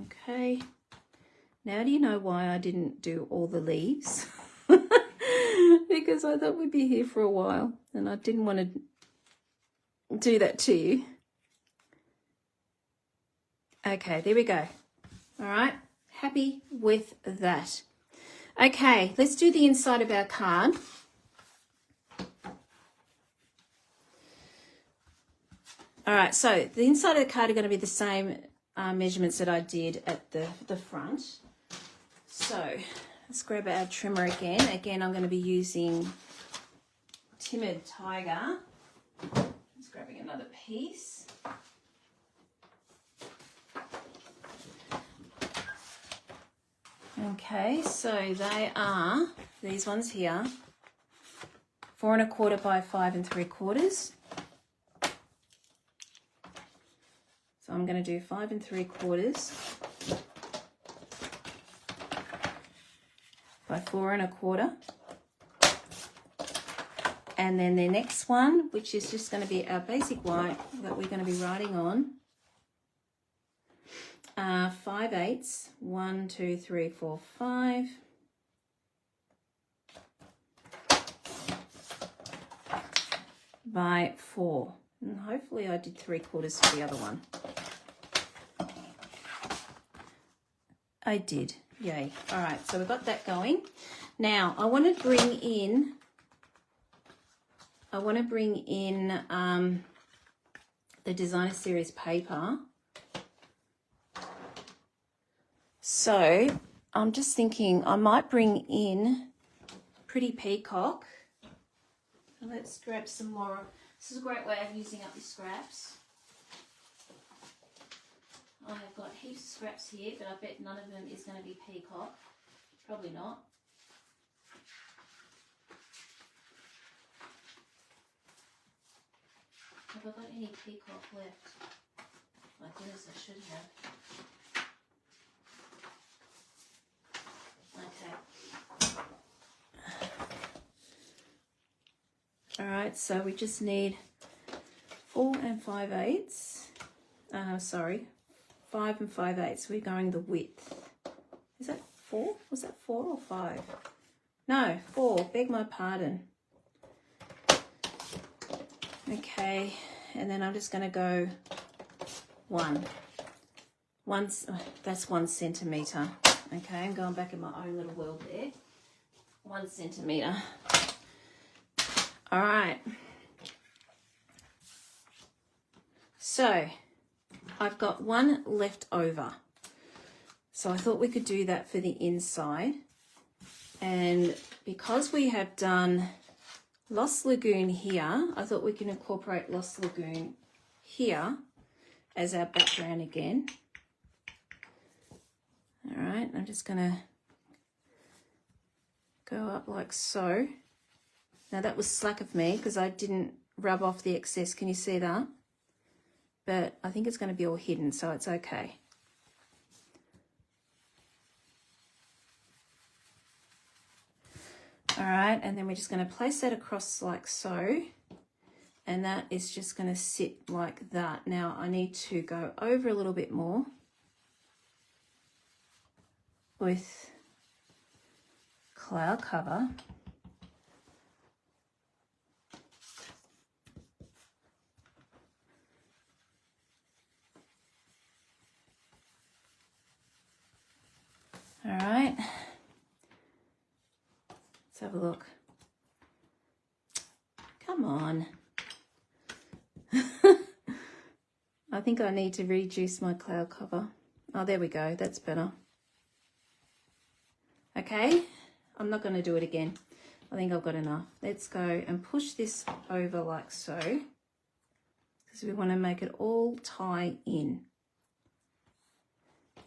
Okay. Now do you know why I didn't do all the leaves? Because I thought we'd be here for a while and I didn't want to do that to you. Okay, there we go. All right, happy with that. Okay, let's do the inside of our card. All right, so the inside of the card are going to be the same measurements that I did at the front. So let's grab our trimmer again. Again, I'm going to be using Timid Tiger. Just grabbing another piece. Okay, so they are, these ones here, 4 1/4 by 5 3/4. So I'm going to do 5 3/4 by 4 1/4. And then the next one, which is just going to be our basic white that we're going to be writing on, 5/8, 1 2 3 4 5. By 4. And hopefully I did 3/4 for the other one. I did. Yay. All right, so we've got that going. Now I want to bring in the Designer Series paper. So I'm just thinking I might bring in Pretty Peacock So let's grab some more. This is a great way of using up your scraps. I have got heaps of scraps here, but I bet none of them is going to be peacock. Probably not. Have I got any peacock left? My goodness, I should have. Okay. Alright, so we just need 4 5/8. Sorry, 5 5/8. We're going the width. Is that 4? Was that 4 or 5? No, 4. Beg my pardon. Okay, and then I'm just going to go 1. That's 1 centimetre. Okay, I'm going back in my own little world there. 1 centimetre. All right. So I've got 1 left over. So I thought we could do that for the inside. And because we have done Lost Lagoon here, I thought we can incorporate Lost Lagoon here as our background again. All right, I'm just gonna go up like so. Now that was slack of me because I didn't rub off the excess. Can you see that? But I think it's going to be all hidden, so it's okay. All right, and then we're just going to place that across like so, and that is just going to sit like that. Now I need to go over a little bit more with cloud cover. All right, let's have a look. Come on. I think I need to reduce my cloud cover. Oh, there we go. That's better. Okay, I'm not going to do it again. I think I've got enough. Let's go and push this over like so, because we want to make it all tie in.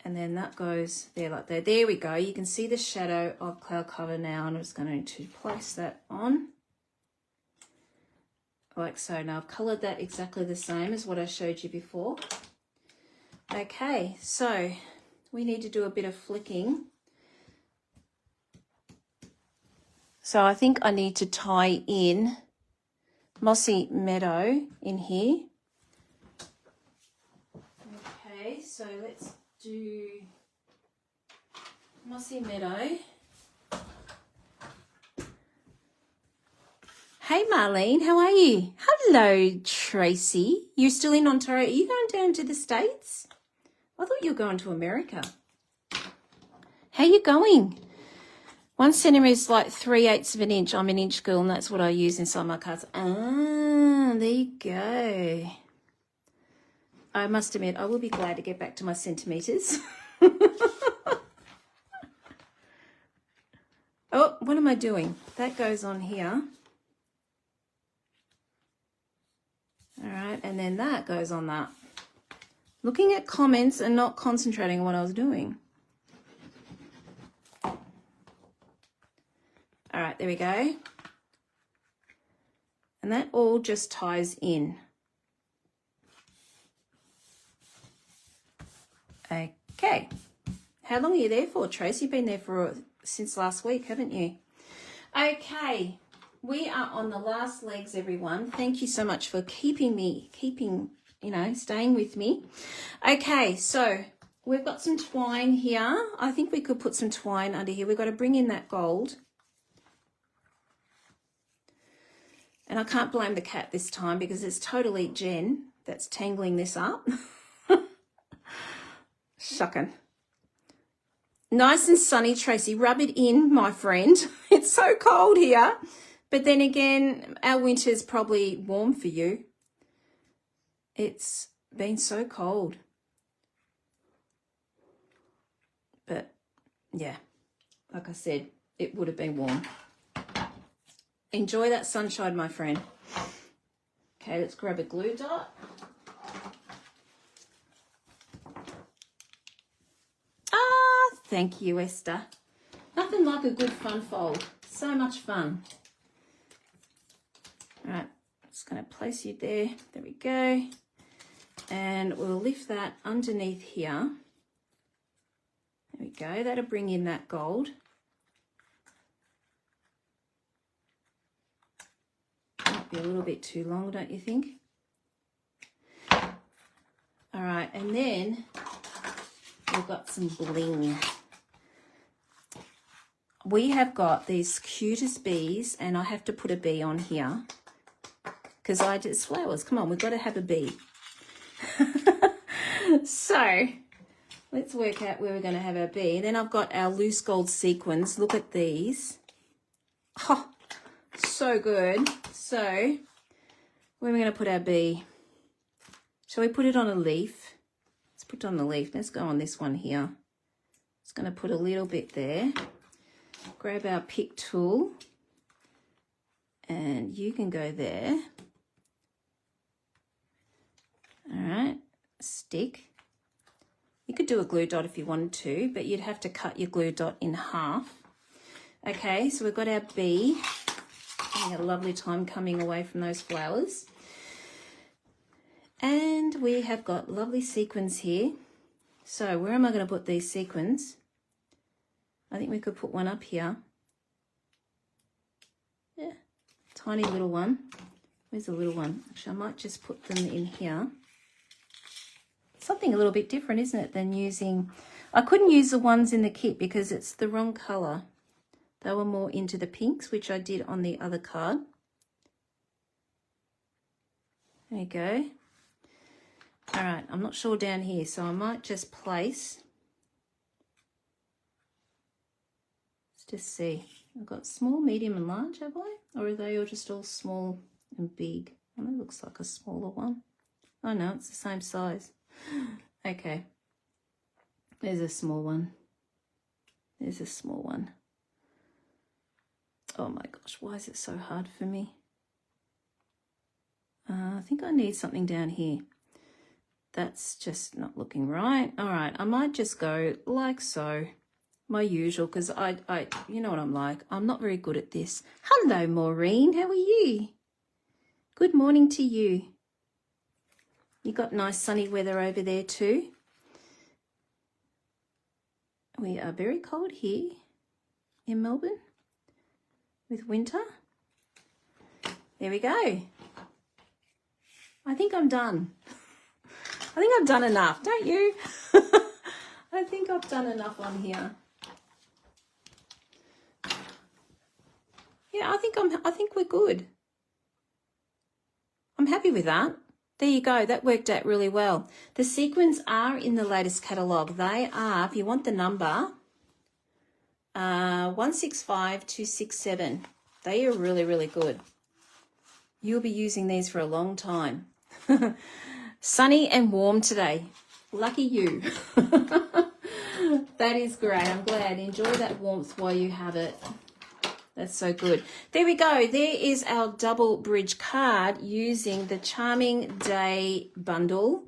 And then that goes there like that. There we go. You can see the shadow of cloud cover now. And I'm just going to place that on like so. Now I've coloured that exactly the same as what I showed you before. Okay, so we need to do a bit of flicking. So I think I need to tie in Mossy Meadow in here. Okay, so let's do Mossy Meadow. Hey Marlene, how are you? Hello Tracy. You're still in Ontario. Are you going down to the States? I thought you were going to America. How you going? 1 centimetre is like 3/8 of an inch. I'm an inch girl and that's what I use inside my cards. Ah, there you go. I must admit, I will be glad to get back to my centimetres. Oh, what am I doing? That goes on here. All right, and then that goes on that. Looking at comments and not concentrating on what I was doing. All right, there we go. And that all just ties in. Okay. How long are you there for, Trace? You've been there for since last week, haven't you? Okay. We are on the last legs, everyone. Thank you so much for keeping, staying with me. Okay, so we've got some twine here. I think we could put some twine under here. We've got to bring in that gold. And I can't blame the cat this time because it's totally Jen that's tangling this up. Shucking. Nice and sunny, Tracy. Rub it in, my friend. It's so cold here. But then again, our winter's probably warm for you. It's been so cold. But, yeah, like I said, it would have been warm. Enjoy that sunshine, my friend. Okay, let's grab a glue dot. Ah, thank you, Esther. Nothing like a good Funfold. So much fun. All right, just going to place you there. There we go. And we'll lift that underneath here. There we go. That'll bring in that gold. Might be a little bit too long, don't you think? All right, and then we've got some bling. We have got these cutest bees, and I have to put a bee on here because it's flowers. Come on, we've got to have a bee. So let's work out where we're going to have our bee. And then I've got our loose gold sequins. Look at these. Oh, so good. So where are we going to put our bee? Shall we put it on a leaf? Let's put it on the leaf. Let's go on this one here. Just going to put a little bit there. Grab our pick tool. And you can go there. All right. Stick. You could do a glue dot if you wanted to, but you'd have to cut your glue dot in half. Okay, so we've got our bee. Having a lovely time coming away from those flowers. And we have got lovely sequins here. So where am I going to put these sequins? I think we could put one up here. Yeah, tiny little one. Where's the little one? Actually, I might just put them in here. Something a little bit different, isn't it, than using... I couldn't use the ones in the kit because it's the wrong colour. They were more into the pinks, which I did on the other card. There you go. All right, I'm not sure down here, so I might just place... Let's just see. I've got small, medium and large, have I? Or are they all just all small and big? Well, that looks like a smaller one. Oh no, it's the same size. Okay. There's a small one. There's a small one. Oh my gosh, why is it so hard for me? I think I need something down here. That's just not looking right. All right, I might just go like so. My usual, because I you know what I'm like. I'm not very good at this. Hello, Maureen. How are you? Good morning to you. You got nice sunny weather over there too. We are very cold here in Melbourne with winter. There we go. I think I'm done. I think I've done enough, don't you? I think I've done enough on here. Yeah, I think we're good. I'm happy with that. There you go. That worked out really well. The sequins are in the latest catalogue. They are, if you want the number, 165267. They are really, really good. You'll be using these for a long time. Sunny and warm today. Lucky you. That is great. I'm glad. Enjoy that warmth while you have it. That's so good. There we go. There is our double bridge card using the Charming Day bundle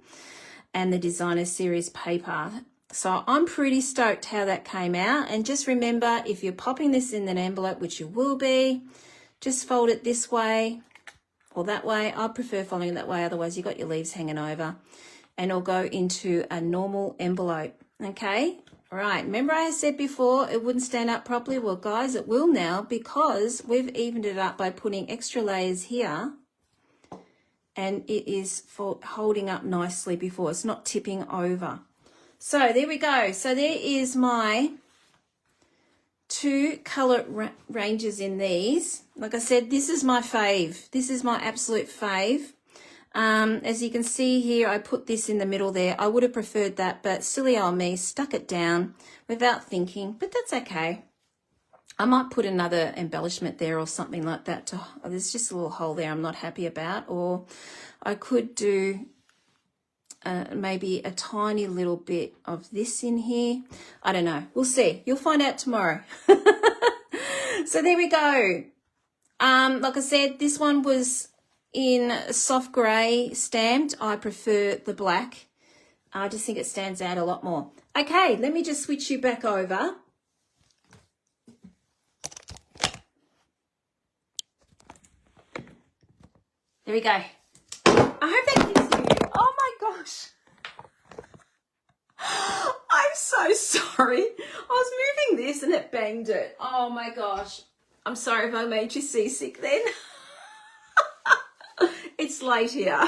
and the Designer Series paper. So I'm pretty stoked how that came out. And just remember, if you're popping this in an envelope, which you will be, just fold it this way or that way. I prefer folding it that way. Otherwise, you've got your leaves hanging over. And it'll go into a normal envelope. Okay? Right, remember I said before it wouldn't stand up properly? Well, guys, it will now because we've evened it up by putting extra layers here and it is for holding up nicely before. It's not tipping over. So there we go. So there is my two colour ranges in these. Like I said, this is my fave. This is my absolute fave. As you can see here, I put this in the middle there. I would have preferred that, but silly old me, stuck it down without thinking, but that's okay. I might put another embellishment there or something like that. There's just a little hole there I'm not happy about, or I could do maybe a tiny little bit of this in here. I don't know. We'll see. You'll find out tomorrow. So there we go. Like I said, this one was in soft grey stamped. I prefer the black. I just think it stands out a lot more. Okay, let me just switch you back over. There we go. I hope that gives you, oh my gosh. I'm so sorry. I was moving this and it banged it. Oh my gosh. I'm sorry if I made you seasick then. It's late here.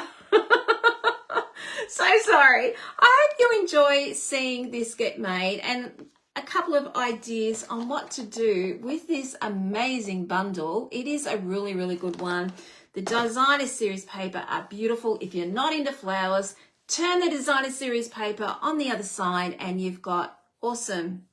So sorry. I hope you enjoy seeing this get made and a couple of ideas on what to do with this amazing bundle. It is a really, really good one. The designer series paper are beautiful. If you're not into flowers, turn the designer series paper on the other side and you've got awesome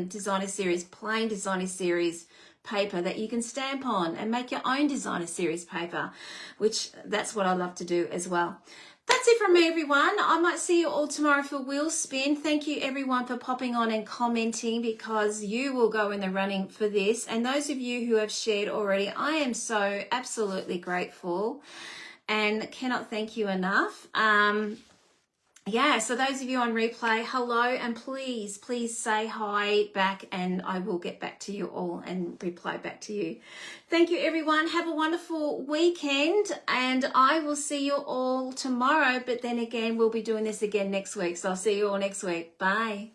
designer series, plain designer series paper that you can stamp on and make your own designer series paper, which that's what I love to do as well. That's it from me, everyone. I might see you all tomorrow for Wheel Spin. Thank you, everyone, for popping on and commenting because you will go in the running for this. And those of you who have shared already, I am so absolutely grateful and cannot thank you enough. Yeah, so those of you on replay, hello, and please say hi back and I will get back to you all and reply back to you. Thank you, everyone. Have a wonderful weekend and I will see you all tomorrow, but then again, we'll be doing this again next week. So I'll see you all next week. Bye.